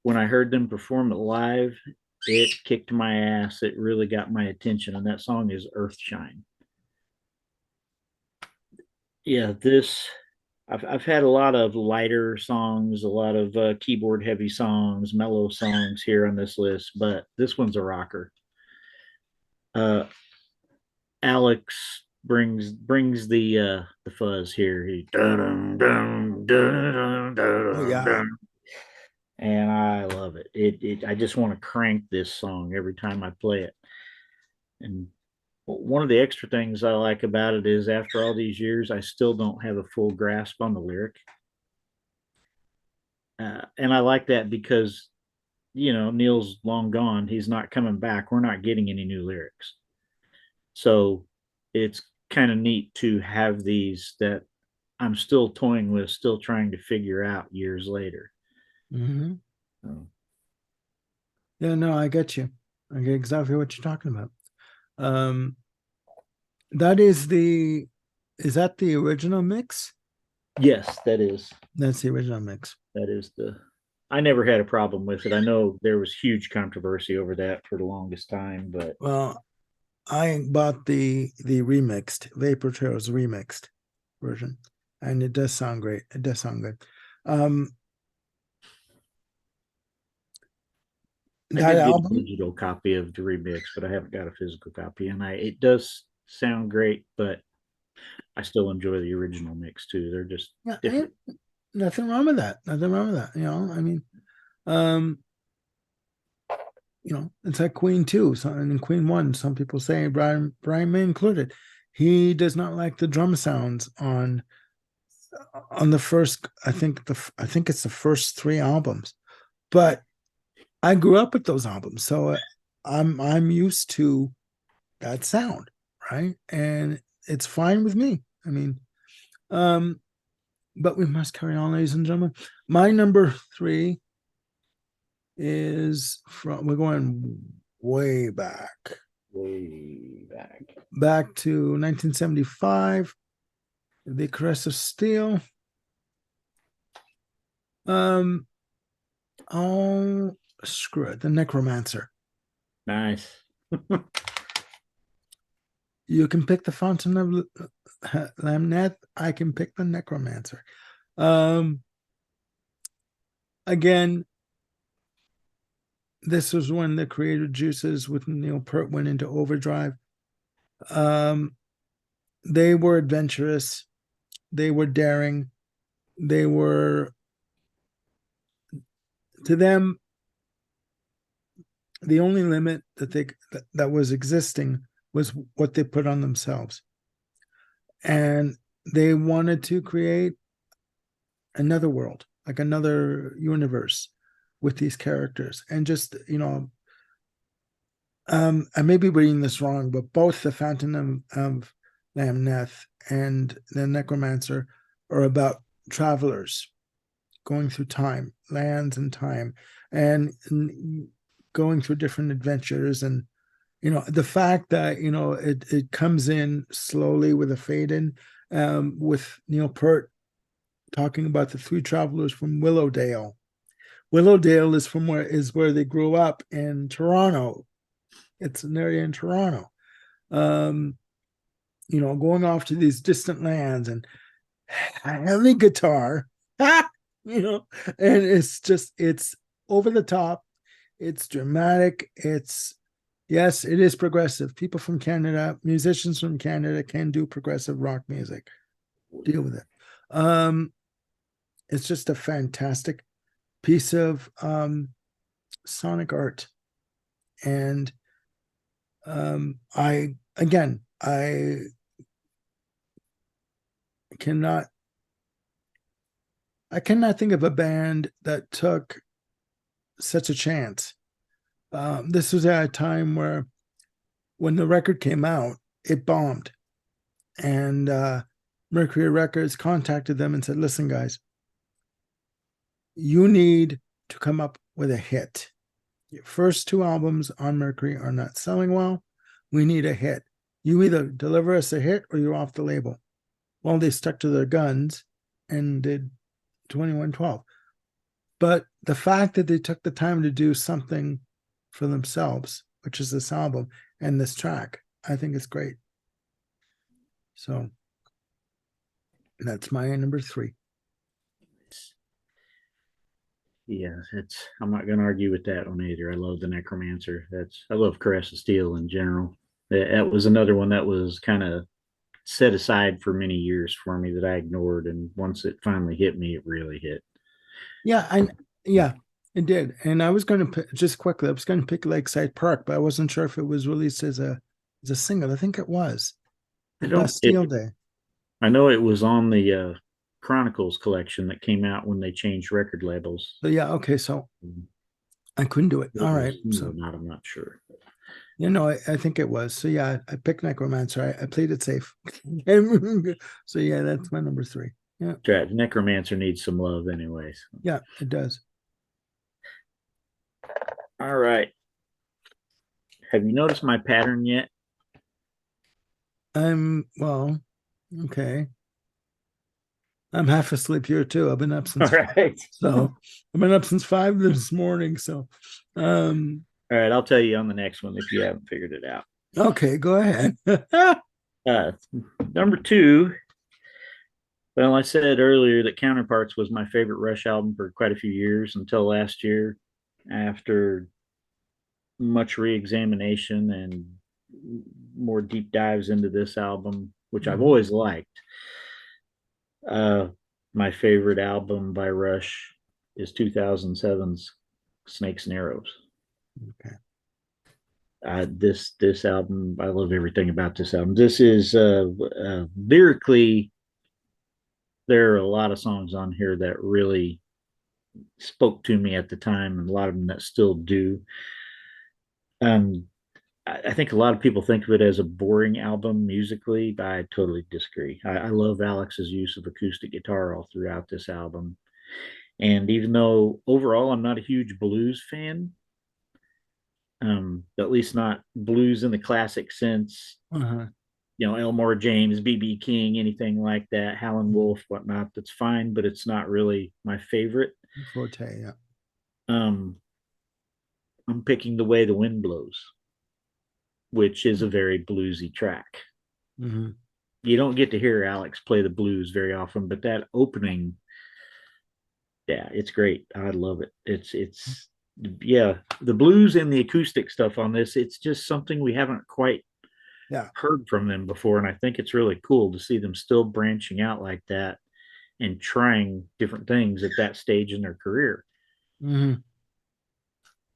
[SPEAKER 2] when I heard them perform it live, it kicked my ass. It really got my attention. And that song is Earthshine. Yeah, this I've had a lot of lighter songs, a lot of keyboard heavy songs, mellow songs here on this list, but this one's a rocker. Uh, Alex brings the fuzz here. He dun, dun, dun, dun,
[SPEAKER 1] Oh,
[SPEAKER 2] dun,
[SPEAKER 1] yeah.
[SPEAKER 2] dun, and I love it. It I just want to crank this song every time I play it. And one of the extra things I like about it is after all these years, I still don't have a full grasp on the lyric. And I like that because, Neil's long gone. He's not coming back. We're not getting any new lyrics. So it's kind of neat to have these that I'm still toying with, still trying to figure out years later.
[SPEAKER 1] Hmm.
[SPEAKER 2] So,
[SPEAKER 1] Yeah, no, I get you. I get exactly what you're talking about. Um, that is that the original mix?
[SPEAKER 2] yes, that is
[SPEAKER 1] That's the original mix.
[SPEAKER 2] that is the. I never had a problem with it. I know there was huge controversy over that for the longest time, but
[SPEAKER 1] Well, I bought the remixed Vapor Trails remixed version, and it does sound great. It does sound good. Um,
[SPEAKER 2] I
[SPEAKER 1] that
[SPEAKER 2] did get a
[SPEAKER 1] album,
[SPEAKER 2] digital copy of the remix, but I haven't got a physical copy. And it does sound great, but I still enjoy the original mix too. They're just
[SPEAKER 1] yeah,
[SPEAKER 2] different.
[SPEAKER 1] nothing wrong with that. Nothing wrong with that. I mean, um, it's like Queen 2, so, and Queen 1. Some people say Brian May included. He does not like the drum sounds on the first. I think it's the first three albums, but I grew up with those albums, so I'm used to that sound, right? And it's fine with me. I mean, um, but we must carry on, ladies and gentlemen. My number three is from we're going way
[SPEAKER 2] Way back.
[SPEAKER 1] back to 1975, The Caress of Steel. Um, oh, screw it, The Necromancer.
[SPEAKER 2] Nice.
[SPEAKER 1] You can pick the Fountain of Lamnet. I can pick the Necromancer. Um, again, this was when the creative juices with Neil Peart went into overdrive. Um, they were adventurous. They were daring. They were, to them, the only limit that was existing was what they put on themselves, and they wanted to create another world, like another universe with these characters, and just I may be reading this wrong, but both the Phantom of Lamneth and the Necromancer are about travelers going through time, lands and time, and going through different adventures, and the fact that it comes in slowly with a fade in, with Neil Peart talking about the three travelers from Willowdale. Willowdale is where they grew up in Toronto. It's an area in Toronto. Um, going off to these distant lands and heavy guitar, you know, and it's over the top, it's dramatic, it's yes, it is progressive. People from Canada, musicians from Canada can do progressive rock music. Deal with it. Um, it's just a fantastic piece of sonic art. And I cannot I cannot think of a band that took such a chance. This was at a time where when the record came out, it bombed. And Mercury Records contacted them and said, listen, guys, you need to come up with a hit. Your first two albums on Mercury are not selling well. We need a hit. You either deliver us a hit or you're off the label. Well, they stuck to their guns and did 2112. But the fact that they took the time to do something for themselves, which is this album and this track, I think it's great. So that's my number three.
[SPEAKER 2] Yeah, it's I'm not gonna argue with that one either. I love the Necromancer. I love Caress of Steel in general. That was another one that was kind of set aside for many years for me that I ignored, and once it finally hit me, it really hit.
[SPEAKER 1] Yeah, it did. And I was going to just quickly, I was going to pick Lakeside Park, but I wasn't sure if it was released as a single. I think it was
[SPEAKER 2] I
[SPEAKER 1] the
[SPEAKER 2] don't. It.
[SPEAKER 1] Bastille Day.
[SPEAKER 2] I know it was on the Chronicles collection that came out when they changed record labels.
[SPEAKER 1] But yeah, okay, so I couldn't do it.
[SPEAKER 2] It
[SPEAKER 1] All right,
[SPEAKER 2] was new or
[SPEAKER 1] so
[SPEAKER 2] not, I'm not sure.
[SPEAKER 1] I think it was. So yeah, I picked Necromancer. I played it safe. So yeah, that's my number three. Yeah,
[SPEAKER 2] Right. Necromancer needs some love, anyways.
[SPEAKER 1] yeah, it does.
[SPEAKER 2] All right. Have you noticed my pattern yet?
[SPEAKER 1] Well, okay. I'm half asleep here too.
[SPEAKER 2] All right.
[SPEAKER 1] I've been up since 5 this morning. So,
[SPEAKER 2] All right. I'll tell you on the next one if you haven't figured it out.
[SPEAKER 1] okay, go ahead.
[SPEAKER 2] Uh, Number two. Well, I said earlier that Counterparts was my favorite Rush album for quite a few years until last year, after much re-examination and more deep dives into this album, which I've always liked. Uh, my favorite album by Rush is 2007's Snakes and Arrows.
[SPEAKER 1] Okay.
[SPEAKER 2] This album, I love everything about this album. This is lyrically, there are a lot of songs on here that really spoke to me at the time, and a lot of them that still do. Um, I think a lot of people think of it as a boring album musically, but I totally disagree. I love Alex's use of acoustic guitar all throughout this album. And even though overall I'm not a huge blues fan, at least not blues in the classic sense,
[SPEAKER 1] Uh-huh.
[SPEAKER 2] Elmore James, B.B. King, anything like that, Howlin' Wolf, whatnot, that's fine, but it's not really my favorite.
[SPEAKER 1] Forte, yeah.
[SPEAKER 2] Um, I'm picking The Way the Wind Blows, which is a very bluesy track.
[SPEAKER 1] Mm-hmm.
[SPEAKER 2] You don't get to hear Alex play the blues very often, but that opening, yeah, it's great. I love it. It's yeah, the blues and the acoustic stuff on this, it's just something we haven't quite
[SPEAKER 1] Yeah.
[SPEAKER 2] heard from them before. And I think it's really cool to see them still branching out like that and trying different things at that stage in their career.
[SPEAKER 1] Mm-hmm.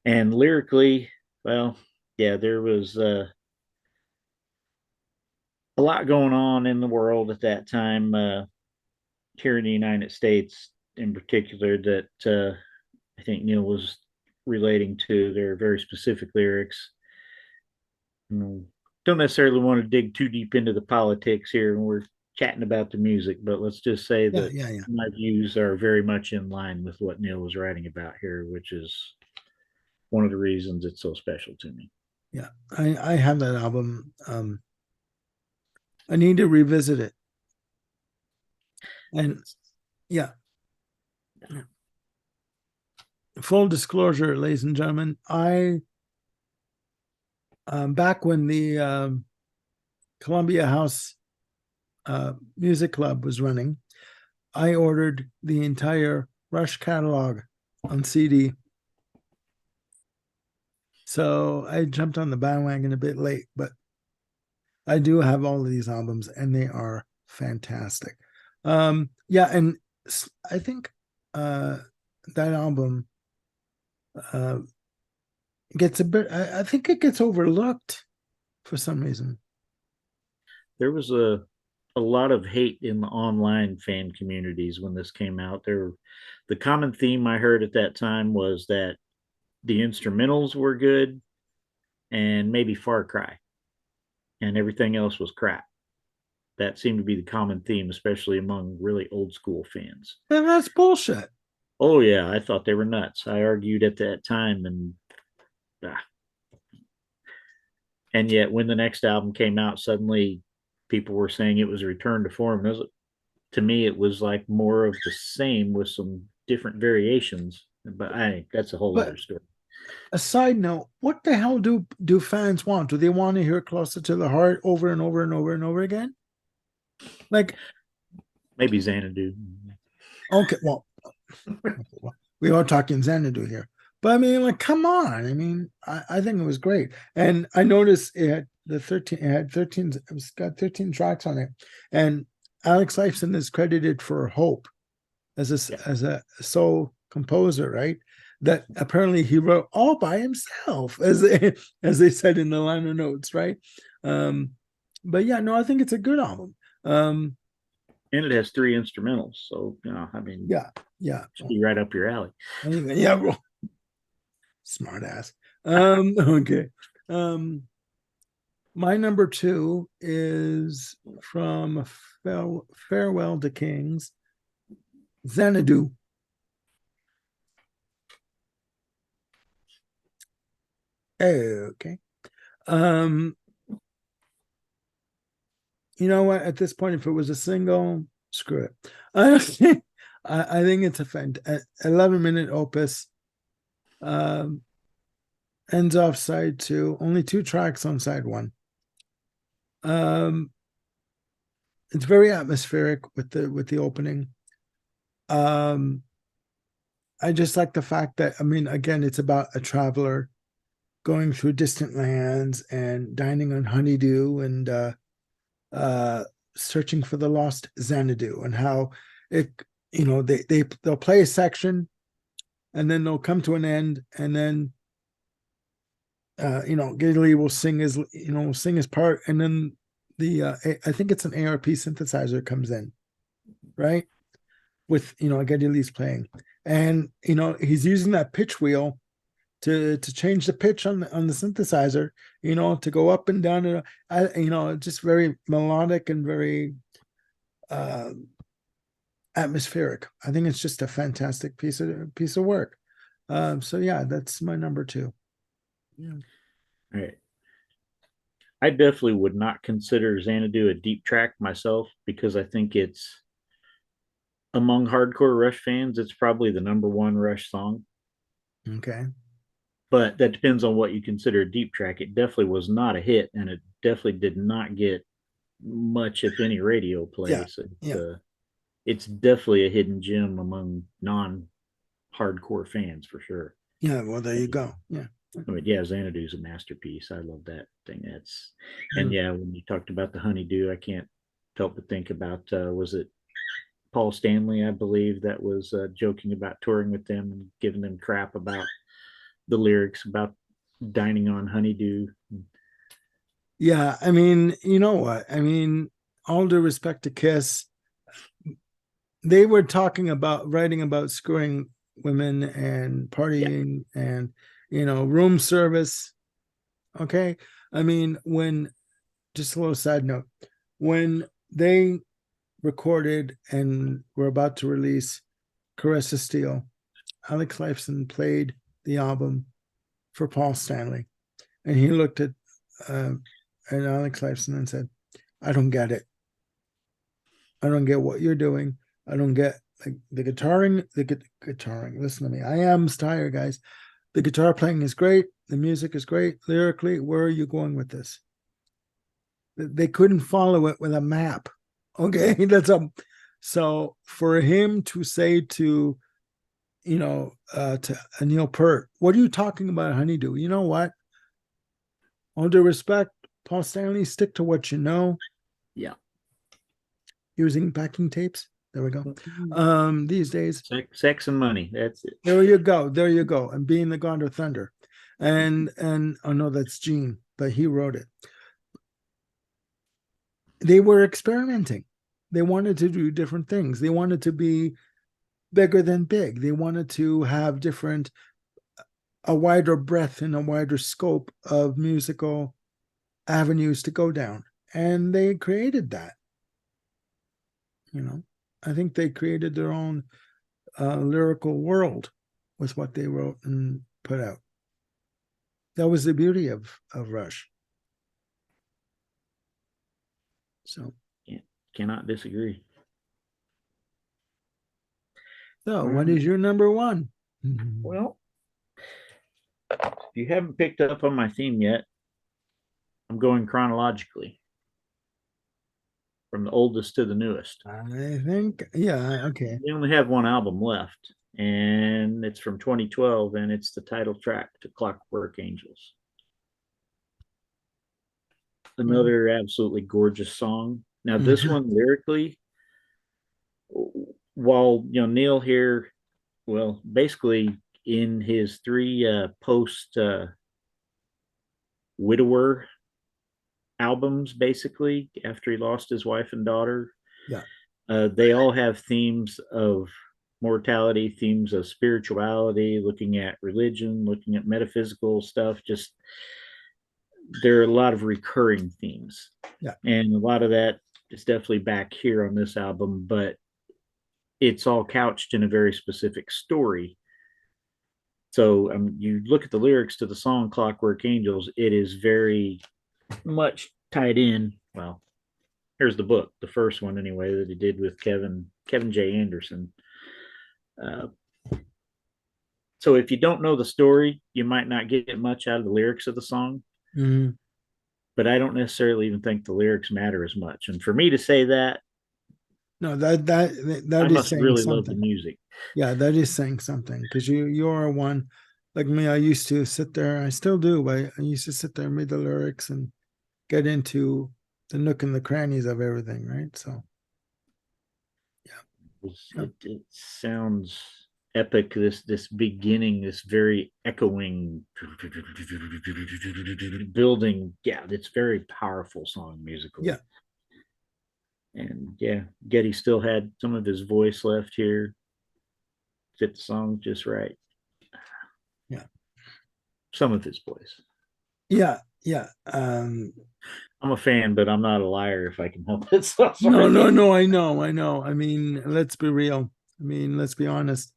[SPEAKER 2] And lyrically, well, yeah, there was a lot going on in the world at that time, here in the United States in particular, that I think Neil was relating to. Their very specific lyrics. Don't necessarily want to dig too deep into the politics here, and we're chatting about the music, but let's just say
[SPEAKER 1] Yeah,
[SPEAKER 2] that
[SPEAKER 1] yeah, yeah.
[SPEAKER 2] my views are very much in line with what Neil was writing about here, which is one of the reasons it's so special to me.
[SPEAKER 1] Yeah, I have that album. I need to revisit it. And yeah, full disclosure, ladies and gentlemen, I back when the Columbia House Music Club was running, I ordered the entire Rush catalog on CD. So I jumped on the bandwagon a bit late, but I do have all of these albums and they are fantastic. Yeah, and I think that album uh, gets a bit, I think it gets overlooked for some reason.
[SPEAKER 2] There was a lot of hate in the online fan communities when this came out. The common theme I heard at that time was that the instrumentals were good and maybe Far Cry, and everything else was crap. That seemed to be the common theme, especially among really old school fans.
[SPEAKER 1] And that's bullshit.
[SPEAKER 2] Oh yeah, I thought they were nuts. I argued at that time, ah. And yet when the next album came out, suddenly people were saying it was a return to form. To me, it was like more of the same with some different variations. But that's a whole other
[SPEAKER 1] But
[SPEAKER 2] story.
[SPEAKER 1] a side note, what the hell do fans want? Do they want to hear Closer to the Heart over and over and over and over again? Like,
[SPEAKER 2] Maybe Xanadu.
[SPEAKER 1] okay, well, we are talking Xanadu here. But I mean, like, come on. I mean, I think it was great. And I noticed it's got 13 tracks on it. And Alex Lifeson is credited for Hope as
[SPEAKER 2] Yeah.
[SPEAKER 1] a sole composer, right? That apparently he wrote all by himself, as they said in the liner notes, right? Um, but yeah, no, I think it's a good album. Um,
[SPEAKER 2] And it has three instrumentals. So, I mean,
[SPEAKER 1] yeah, yeah,
[SPEAKER 2] should be right up your alley.
[SPEAKER 1] yeah, well, smart ass. Okay. Um, my number two is from Farewell to Kings, Xanadu. Okay. Um, you know what? At this point, if it was a single, screw it. I think it's a 11-minute opus. Um, ends off side two. Only two tracks on side one. Um, it's very atmospheric with the opening. Um, I just like the fact that, I mean, again, it's about a traveler going through distant lands and dining on honeydew and uh, searching for the lost Xanadu, and how it, they'll play a section and then they'll come to an end, and then Gedley will sing his part, and then I think it's an ARP synthesizer comes in, right? With Gedley's playing, and he's using that pitch wheel to change the pitch on the synthesizer, to go up and down, just very melodic and very uh, atmospheric. I think it's just a fantastic piece of work. So yeah, that's my number two. Yeah.
[SPEAKER 2] All right. I definitely would not consider Xanadu a deep track myself because I think it's among hardcore Rush fans, it's probably the number one Rush song.
[SPEAKER 1] Okay.
[SPEAKER 2] But that depends on what you consider a deep track. It definitely was not a hit, and it definitely did not get much, if any, radio play.
[SPEAKER 1] Yeah.
[SPEAKER 2] So
[SPEAKER 1] Yeah.
[SPEAKER 2] it's definitely a hidden gem among non-hardcore fans for sure.
[SPEAKER 1] Yeah. Well, there you go. Yeah.
[SPEAKER 2] I mean, yeah, Xanadu's a masterpiece. I love that thing. And
[SPEAKER 1] Mm.
[SPEAKER 2] yeah, when you talked about the honeydew, I can't help but think about was it Paul Stanley, I believe, that was joking about touring with them and giving them crap about the lyrics about dining on honeydew.
[SPEAKER 1] Yeah. I mean, you know what? I mean, all due respect to Kiss, they were writing about screwing women and
[SPEAKER 2] Yeah,
[SPEAKER 1] partying and room service. Okay. I mean, when just a little side note, when they recorded and were about to release Caress of Steel, Alex Lifeson played the album for Paul Stanley, and he looked at Alex Lifeson and said, "I don't get it. I don't get what you're doing. I don't get like the guitaring. Guitaring. Listen to me. I am tired, guys. The guitar playing is great. The music is great. Lyrically, where are you going with this? They couldn't follow it with a map. Okay, that's a so for him to say to to Neil Peart, what are you talking about, honeydew? You know what? All due respect, Paul Stanley, stick to what you know.
[SPEAKER 2] Yeah.
[SPEAKER 1] Using backing tapes. There we go. These days.
[SPEAKER 2] Sex and money. That's it.
[SPEAKER 1] There you go. There you go. And being the God of Thunder. And oh no, that's Gene, but he wrote it. They were experimenting. They wanted to do different things. They wanted to be bigger than big. They wanted to have a wider breadth and a wider scope of musical avenues to go down. And they created that. I think they created their own lyrical world with what they wrote and put out. That was the beauty of Rush. So
[SPEAKER 2] yeah, cannot disagree.
[SPEAKER 1] So what is your number one?
[SPEAKER 2] Well, if you haven't picked up on my theme yet, I'm going chronologically from the oldest to the newest.
[SPEAKER 1] I think, yeah, okay.
[SPEAKER 2] We only have one album left, and it's from 2012, and it's the title track to Clockwork Angels. Another absolutely gorgeous song. Now, this one lyrically, while Neil here, well, basically in his three post widower albums, basically after he lost his wife and daughter,
[SPEAKER 1] yeah,
[SPEAKER 2] they all have themes of mortality, themes of spirituality, looking at religion, looking at metaphysical stuff. Just there are a lot of recurring themes,
[SPEAKER 1] yeah,
[SPEAKER 2] and a lot of that is definitely back here on this album, but it's all couched in a very specific story. So you look at the lyrics to the song Clockwork Angels, it is very much tied in. Well, here's the book, the first one anyway, that he did with Kevin J. Anderson. So if you don't know the story, you might not get much out of the lyrics of the song.
[SPEAKER 1] mm-hmm.
[SPEAKER 2] But I don't necessarily even think the lyrics matter as much. And for me to say that,
[SPEAKER 1] no, that
[SPEAKER 2] I
[SPEAKER 1] is
[SPEAKER 2] must
[SPEAKER 1] saying
[SPEAKER 2] really love the
[SPEAKER 1] something.
[SPEAKER 2] music.
[SPEAKER 1] Yeah, that is saying something because you're one like me. I used to sit there. I still do, but I used to sit there and read the lyrics and get into the nook and the crannies of everything, right? So, yeah.
[SPEAKER 2] It sounds epic. This beginning, this very echoing building. Yeah, it's very powerful song musically.
[SPEAKER 1] Yeah.
[SPEAKER 2] And yeah, Getty still had some of his voice left here. Fit the song just right.
[SPEAKER 1] Yeah.
[SPEAKER 2] Some of his voice.
[SPEAKER 1] Yeah. Yeah.
[SPEAKER 2] I'm a fan, but I'm not a liar if I can help it. So
[SPEAKER 1] no. I know. I mean, let's be real. I mean, let's be honest.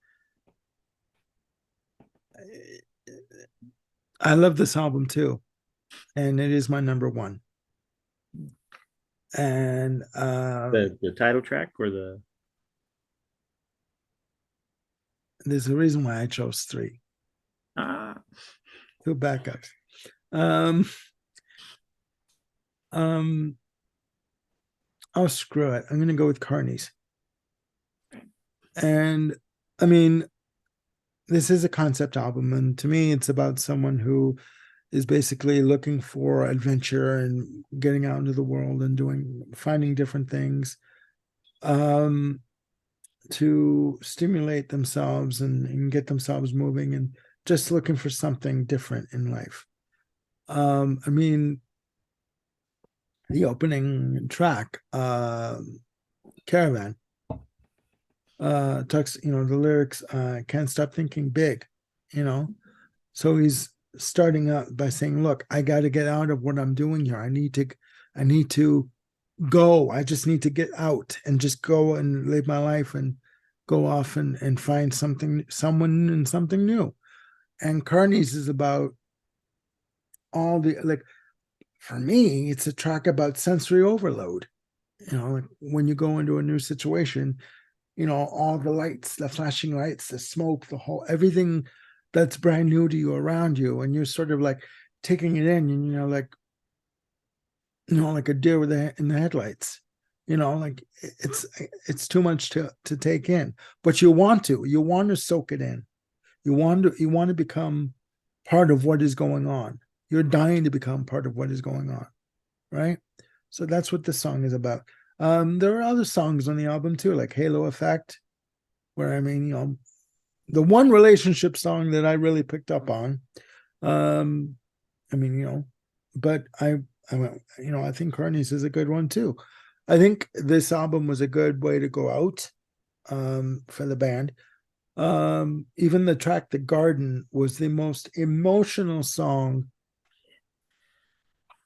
[SPEAKER 1] I love this album too, and it is my number one. And
[SPEAKER 2] the title track or the
[SPEAKER 1] there's a reason why I chose three. Two backups. Oh, screw it. I'm going to go with Carney's. And I mean, this is a concept album. And to me, it's about someone who is basically looking for adventure and getting out into the world and finding different things to stimulate themselves and get themselves moving and just looking for something different in life. I mean, the opening track, Caravan, talks, the lyrics, can't stop thinking big, so he's starting out by saying, look, I got to get out of what I'm doing here. I need to go. I just need to get out and just go and live my life and go off and find someone and something new. And Carney's is about all the like for me, it's a track about sensory overload. Like when you go into a new situation, all the lights, the flashing lights, the smoke, the whole everything that's brand new to you around you, and you're sort of like taking it in, and like a deer in the headlights. Like it's too much to take in, but you want to soak it in. You want to become part of what is going on. You're dying to become part of what is going on, right? So that's what this song is about. There are other songs on the album too, like Halo Effect, where the one relationship song that I really picked up on. Um, I mean, but I went, I think Carney's is a good one too. I think this album was a good way to go out for the band. Even the track "The Garden" was the most emotional song,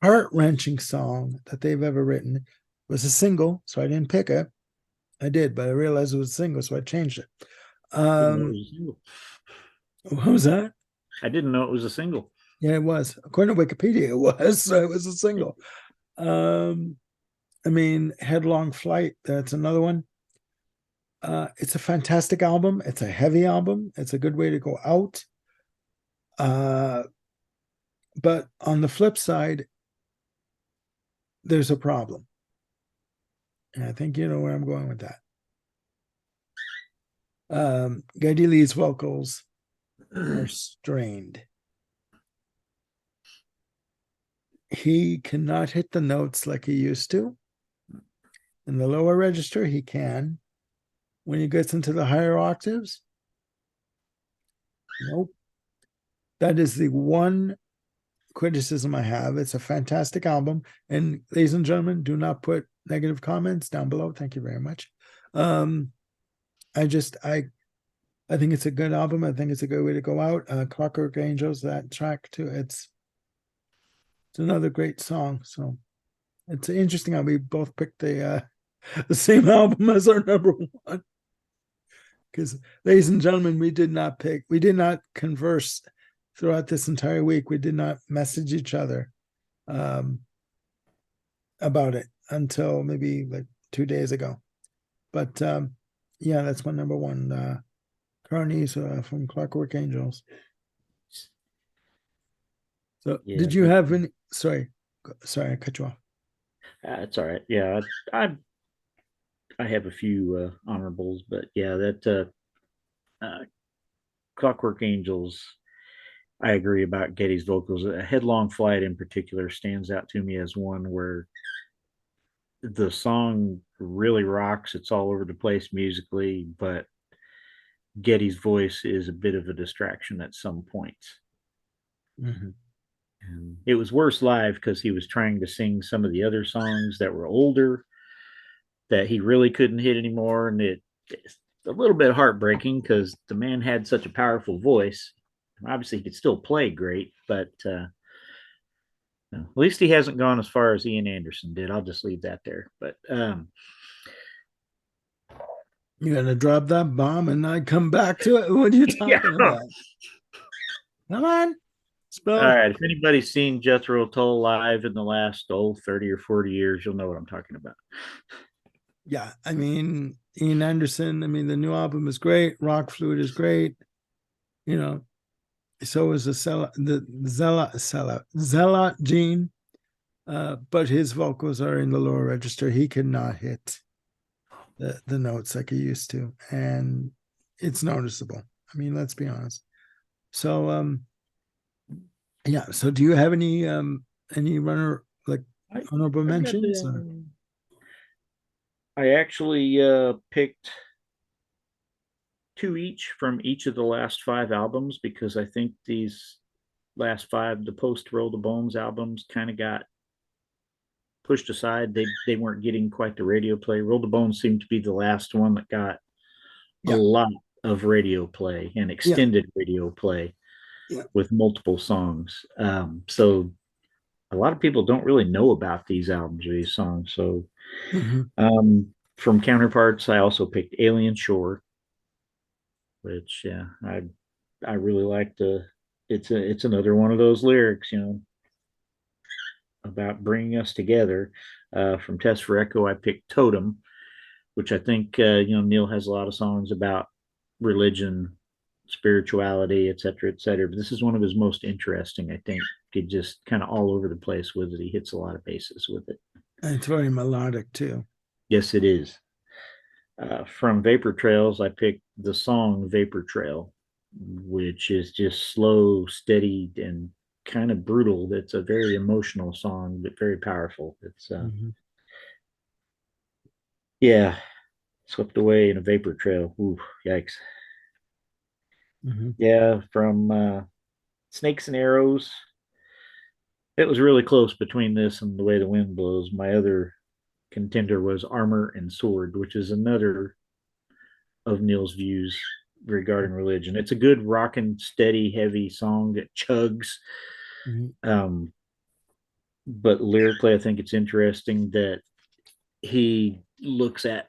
[SPEAKER 1] heart-wrenching song that they've ever written. It was a single, so I didn't pick it. I did, but I realized it was a single, so I changed it.
[SPEAKER 2] Didn't know it
[SPEAKER 1] Um,
[SPEAKER 2] was a single.
[SPEAKER 1] what was that?
[SPEAKER 2] I didn't know it was a single.
[SPEAKER 1] Yeah, it was. According to Wikipedia, it was. So it was a single. Um, I mean, Headlong Flight, that's another one. It's a fantastic album. It's a heavy album. It's a good way to go out. Uh, but on the flip side, there's a problem. And I think you know where I'm going with that. Geddy Lee's vocals are strained. He cannot hit the notes like he used to. In the lower register, he can. When he gets into the higher octaves, nope. That is the one criticism I have. It's a fantastic album. And ladies and gentlemen, do not put negative comments down below. Thank you very much. Um, I think it's a good album. I think it's a good way to go out. Clockwork Angels, that track too. It's another great song. So it's interesting how we both picked the same album as our number one. Because, ladies and gentlemen, we did not converse throughout this entire week. We did not message each other um, about it until maybe like 2 days ago. But yeah, that's my number one. Carney's from Clockwork Angels. So,
[SPEAKER 2] Yeah,
[SPEAKER 1] did you have any? Sorry, I cut you off.
[SPEAKER 2] that's all right. Yeah, I have a few honorables, but yeah, that Clockwork Angels. I agree about Getty's vocals. A Headlong Flight in particular stands out to me as one where the song really rocks. It's all over the place musically, but Getty's voice is a bit of a distraction at some points.
[SPEAKER 1] Mm-hmm.
[SPEAKER 2] And it was worse live because he was trying to sing some of the other songs that were older that he really couldn't hit anymore. And it's a little bit heartbreaking because the man had such a powerful voice. Obviously, he could still play great, but at least he hasn't gone as far as Ian Anderson did. I'll just leave that there. But
[SPEAKER 1] You're gonna drop that bomb and not come back to it. What are you
[SPEAKER 2] yeah.
[SPEAKER 1] talking
[SPEAKER 2] All
[SPEAKER 1] about? Come on, spill.
[SPEAKER 2] right. If anybody's seen Jethro Tull live in the last 30 or 40 years, you'll know what I'm talking about.
[SPEAKER 1] Yeah, I mean Ian Anderson. I mean the new album is great. Rock Fluid is great. You know, so is the Zealot Gene. But his vocals are in the lower register. He cannot hit the notes like he used to, and it's noticeable. I mean, let's be honest. So yeah. So do you have any runner like
[SPEAKER 2] I,
[SPEAKER 1] honorable
[SPEAKER 2] I've got
[SPEAKER 1] mentions? Or?
[SPEAKER 2] the. I actually picked two each from each of the last five albums because I think these last five, the post Roll the Bones albums, kind of got pushed aside. They weren't getting quite the radio play. Roll the Bones seemed to be the last one that got a
[SPEAKER 1] Yeah,
[SPEAKER 2] lot of radio play and
[SPEAKER 1] yeah,
[SPEAKER 2] extended radio play
[SPEAKER 1] yeah.
[SPEAKER 2] with multiple songs. So a lot of people don't really know about these albums or these songs. So
[SPEAKER 1] Hmm.
[SPEAKER 2] from counterparts, I also picked Alien Shore, which I really like the. It's another one of those lyrics, about bringing us together. From Test for Echo, I picked Totem, which I think Neil has a lot of songs about religion, spirituality, et cetera, et cetera. But this is one of his most interesting. I think he just kind of all over the place with it. He hits a lot of bases with it.
[SPEAKER 1] And it's very melodic too.
[SPEAKER 2] Yes, it is. From Vapor Trails, I picked the song Vapor Trail, which is just slow, steady, and kind of brutal. It's a very emotional song, but very powerful. It's
[SPEAKER 1] Mm-hmm.
[SPEAKER 2] yeah, swept away in a vapor trail. Ooh, yikes.
[SPEAKER 1] Mm-hmm.
[SPEAKER 2] Yeah, from Snakes and Arrows. It was really close between this and The Way the Wind Blows. My other contender was Armor and Sword, which is another of Neil's views regarding religion. It's a good rockin', steady, heavy song that chugs.
[SPEAKER 1] Mm-hmm.
[SPEAKER 2] Um, but lyrically, I think it's interesting that he looks at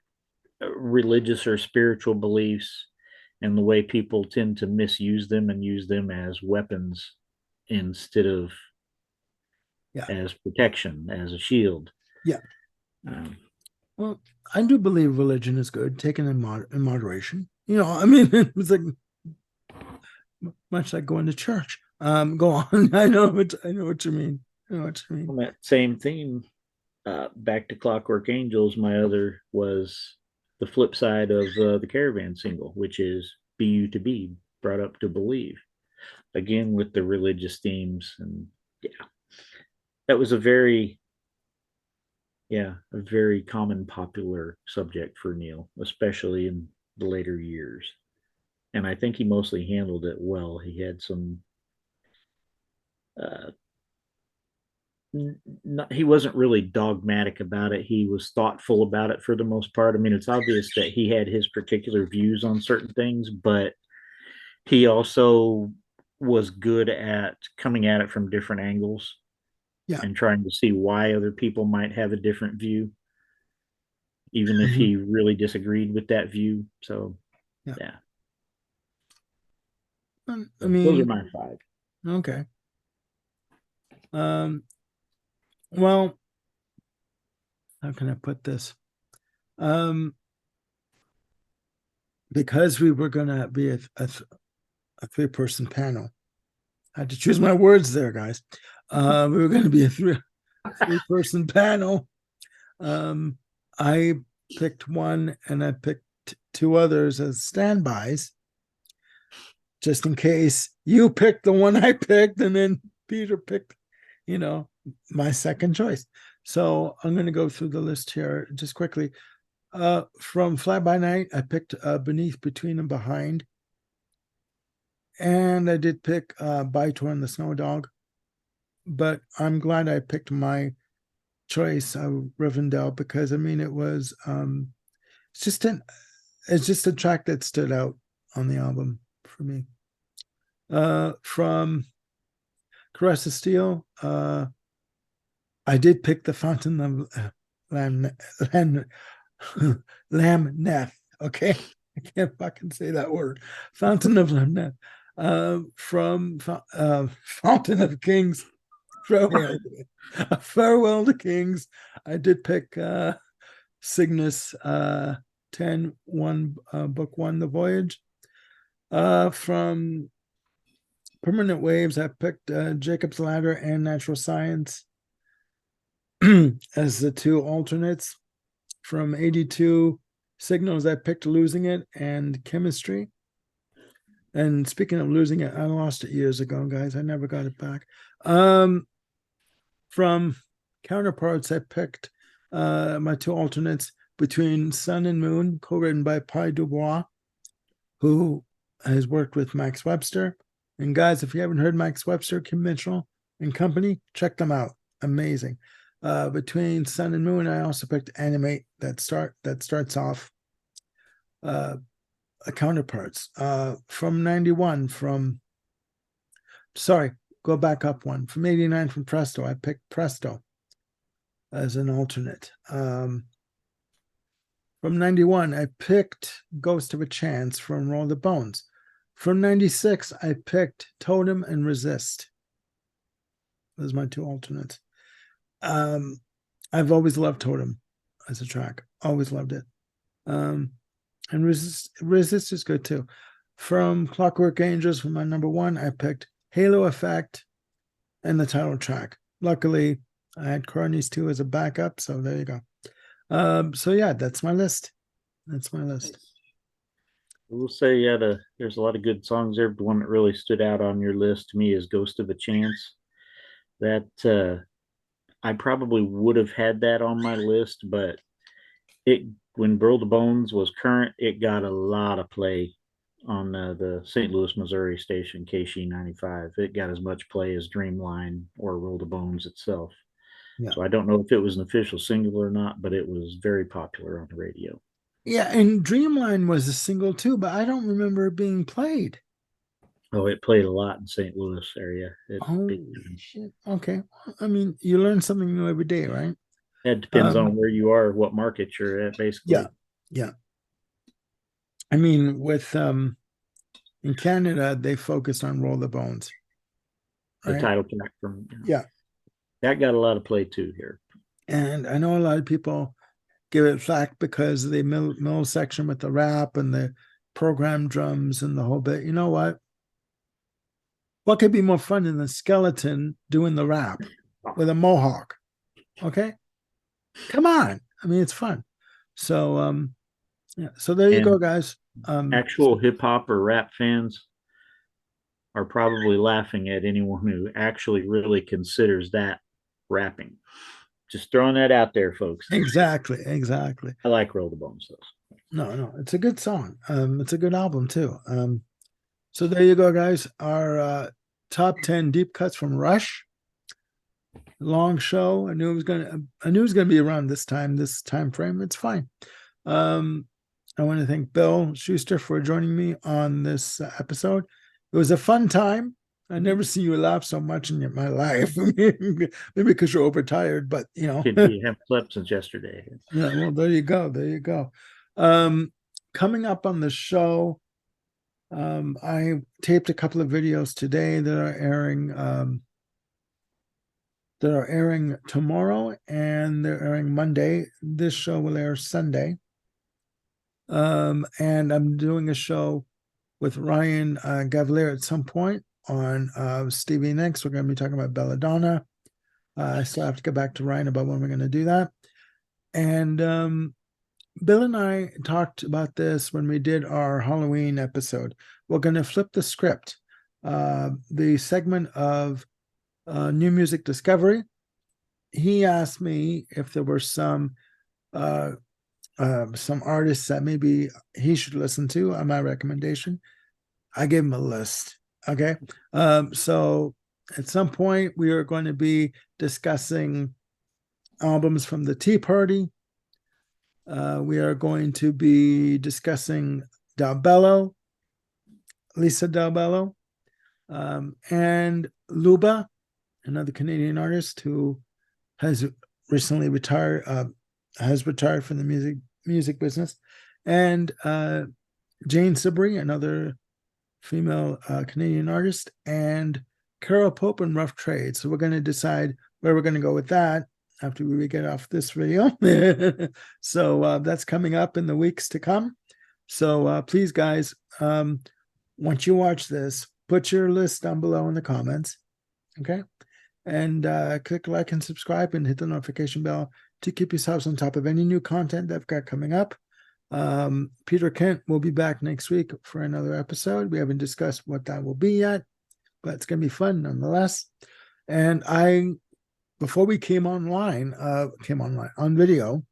[SPEAKER 2] religious or spiritual beliefs and the way people tend to misuse them and use them as weapons instead of
[SPEAKER 1] Yeah.
[SPEAKER 2] as protection, as a shield.
[SPEAKER 1] Yeah.
[SPEAKER 2] Um,
[SPEAKER 1] Well, I do believe religion is good, taken in moderation. I mean, it's like much like going to church. Go on. I know what you mean. I know what you mean.
[SPEAKER 2] on that same theme, back to Clockwork Angels, my other was the flip side of the Caravan single, which is Be You to Be, brought up to believe. Again, with the religious themes. And yeah, that was a very common popular subject for Neil, especially in the later years. And I think he mostly handled it well. He had some uh, he wasn't really dogmatic about it. He was thoughtful about it for the most part. I mean, it's obvious that he had his particular views on certain things, but he also was good at coming at it from different angles
[SPEAKER 1] Yeah.
[SPEAKER 2] and trying to see why other people might have a different view, even if
[SPEAKER 1] Mhm.
[SPEAKER 2] he really disagreed with that view. So,
[SPEAKER 1] Yeah.
[SPEAKER 2] yeah,
[SPEAKER 1] I
[SPEAKER 2] those are
[SPEAKER 1] mean,
[SPEAKER 2] my five.
[SPEAKER 1] okay. Um, well, how can I put this? Um, because we were going to be a three-person panel, I had to choose my words there, guys. We were going to be a three-person panel. Um, I picked one and I picked two others as standbys, just in case you picked the one I picked and then Peter picked, you know, my second choice. So I'm going to go through the list here just quickly. From Fly By Night, I picked Beneath, Between, and Behind. And I did pick Bytor and the Snow Dog. But I'm glad I picked my choice, Rivendell, because I mean, it's just it's just a track that stood out on the album for me. From Caress of Steel, I did pick the Fountain of Lam Lam Lamneth. Okay, I can't fucking say that word. Fountain of Lamneth. From Fountain of Kings. Farewell, Farewell to Kings. I did pick Cygnus 10 1 book 1 The Voyage. From Permanent Waves, I picked Jacob's Ladder and Natural Science as the two alternates. From 82 Signals, I picked Losing It and Chemistry. And speaking of losing it, I lost it years ago, guys. I never got it back. From Counterparts, I picked my two alternates Between Sun and Moon, co-written by Pi Dubois, who has worked with Max Webster. And guys, if you haven't heard Max Webster, Kim Mitchell and company, check them out. Amazing. Between Sun and Moon, I also picked Animate that starts off Counterparts. From 91, go back up one. From 89 from Presto, I picked Presto as an alternate. From 91, I picked Ghost of a Chance from Roll the Bones. From 96, I picked Totem and Resist. Those are my two alternates. Um, I've always loved Totem as a track. Always loved it. Um, and Resist is good too. From Clockwork Angels, for my number one, I picked Halo Effect and the title track. Luckily, I had Carney's 2 as a backup, so there you go. So yeah, that's my list. That's my list.
[SPEAKER 2] We'll say, yeah, there's a lot of good songs there. The one that really stood out on your list to me is Ghost of a Chance. That I probably would have had that on my list, but it when Burl the Bones was current, it got a lot of play on the St. Louis, Missouri station KC 95. It got as much play as Dreamline or Roll the Bones itself.
[SPEAKER 1] Yeah.
[SPEAKER 2] So I don't know if it was an official single or not, but it was very popular on the radio.
[SPEAKER 1] Yeah, and Dreamline was a single too, but I don't remember it being played.
[SPEAKER 2] Oh, it played a lot in St. Louis area. It big
[SPEAKER 1] Holy
[SPEAKER 2] time.
[SPEAKER 1] shit. Okay. I mean, you learn something new every day, right?
[SPEAKER 2] It depends
[SPEAKER 1] Um,
[SPEAKER 2] on where you are, what market you're at,
[SPEAKER 1] yeah.
[SPEAKER 2] basically.
[SPEAKER 1] Yeah. I mean, with in Canada, they focused on Roll the Bones,
[SPEAKER 2] The
[SPEAKER 1] right?
[SPEAKER 2] title track from
[SPEAKER 1] Yeah.
[SPEAKER 2] that got a lot of play too here.
[SPEAKER 1] And I know a lot of people give it flack because the middle section with the rap and the program drums and the whole bit. You know what? What could be more fun than the skeleton doing the rap with a mohawk? Okay. Come on. I mean, it's fun. So yeah. So there you go,
[SPEAKER 2] And
[SPEAKER 1] guys.
[SPEAKER 2] actual hip hop or rap fans are probably laughing at anyone who actually really considers that rapping. Just throwing that out there, folks.
[SPEAKER 1] Exactly, exactly.
[SPEAKER 2] I like Roll the Bones though.
[SPEAKER 1] No, no, it's a good song. It's a good album too. So there you go, guys. Our top 10 deep cuts from Rush. Long show. I knew it was gonna be around this time frame. It's fine. Um, I want to thank Bill Schuster for joining me on this episode. It was a fun time. I never see you laugh so much in my life. Maybe because you're overtired, but you know.
[SPEAKER 2] Could be haven't slept since yesterday.
[SPEAKER 1] Yeah, well, there you go. There you go. Um, Coming up on the show, I taped a couple of videos today that are airing tomorrow, and they're airing Monday. This show will air Sunday. And I'm doing a show with Ryan Gavalier at some point on Stevie Nicks. We're going to be talking about Belladonna. I still have to get back to Ryan about when we're going to do that. And Bill and I talked about this when we did our Halloween episode. We're going to flip the script. The segment of New Music Discovery, he asked me if there were some artists that maybe he should listen to on my recommendation. I gave him a list. Okay. So at some point, we are going to be discussing albums from the Tea Party. We are going to be discussing Del Bello, Lisa Del Bello, and Luba, another Canadian artist who has recently has retired from the music business, and Jane Sibrey, another female Canadian artist, and Carol Pope and Rough Trade. So we're going to decide where we're going to go with that after we get off this video. So that's coming up in the weeks to come. So please, guys, once you watch this, put your list down below in the comments. Okay. And click like and subscribe and hit the notification bell to keep yourselves on top of any new content that I've got coming up. Peter Kent will be back next week for another episode. We haven't discussed what that will be yet, but it's going to be fun nonetheless. And before we came online on video,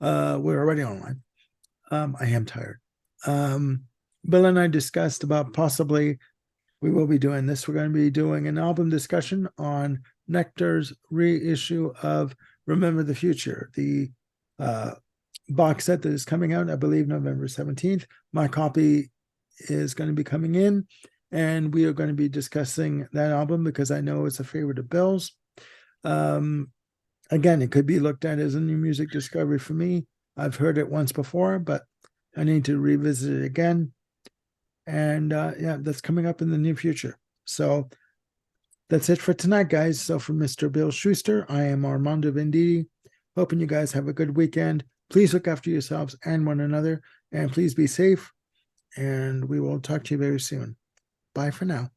[SPEAKER 1] we're already online. I am tired. Bill and I discussed about possibly we will be doing this. We're going to be doing an album discussion on Nectar's reissue of Remember the Future, the box set that is coming out, I believe, November 17th. My copy is going to be coming in, and we are going to be discussing that album because I know it's a favorite of Bill's. Again, it could be looked at as a new music discovery for me. I've heard it once before, but I need to revisit it again. And yeah, that's coming up in the near future. So That's it for tonight, guys. So for Mr. Bill Schuster, I am Armando Venditti. Hoping you guys have a good weekend. Please look after yourselves and one another, and please be safe. And we will talk to you very soon. Bye for now.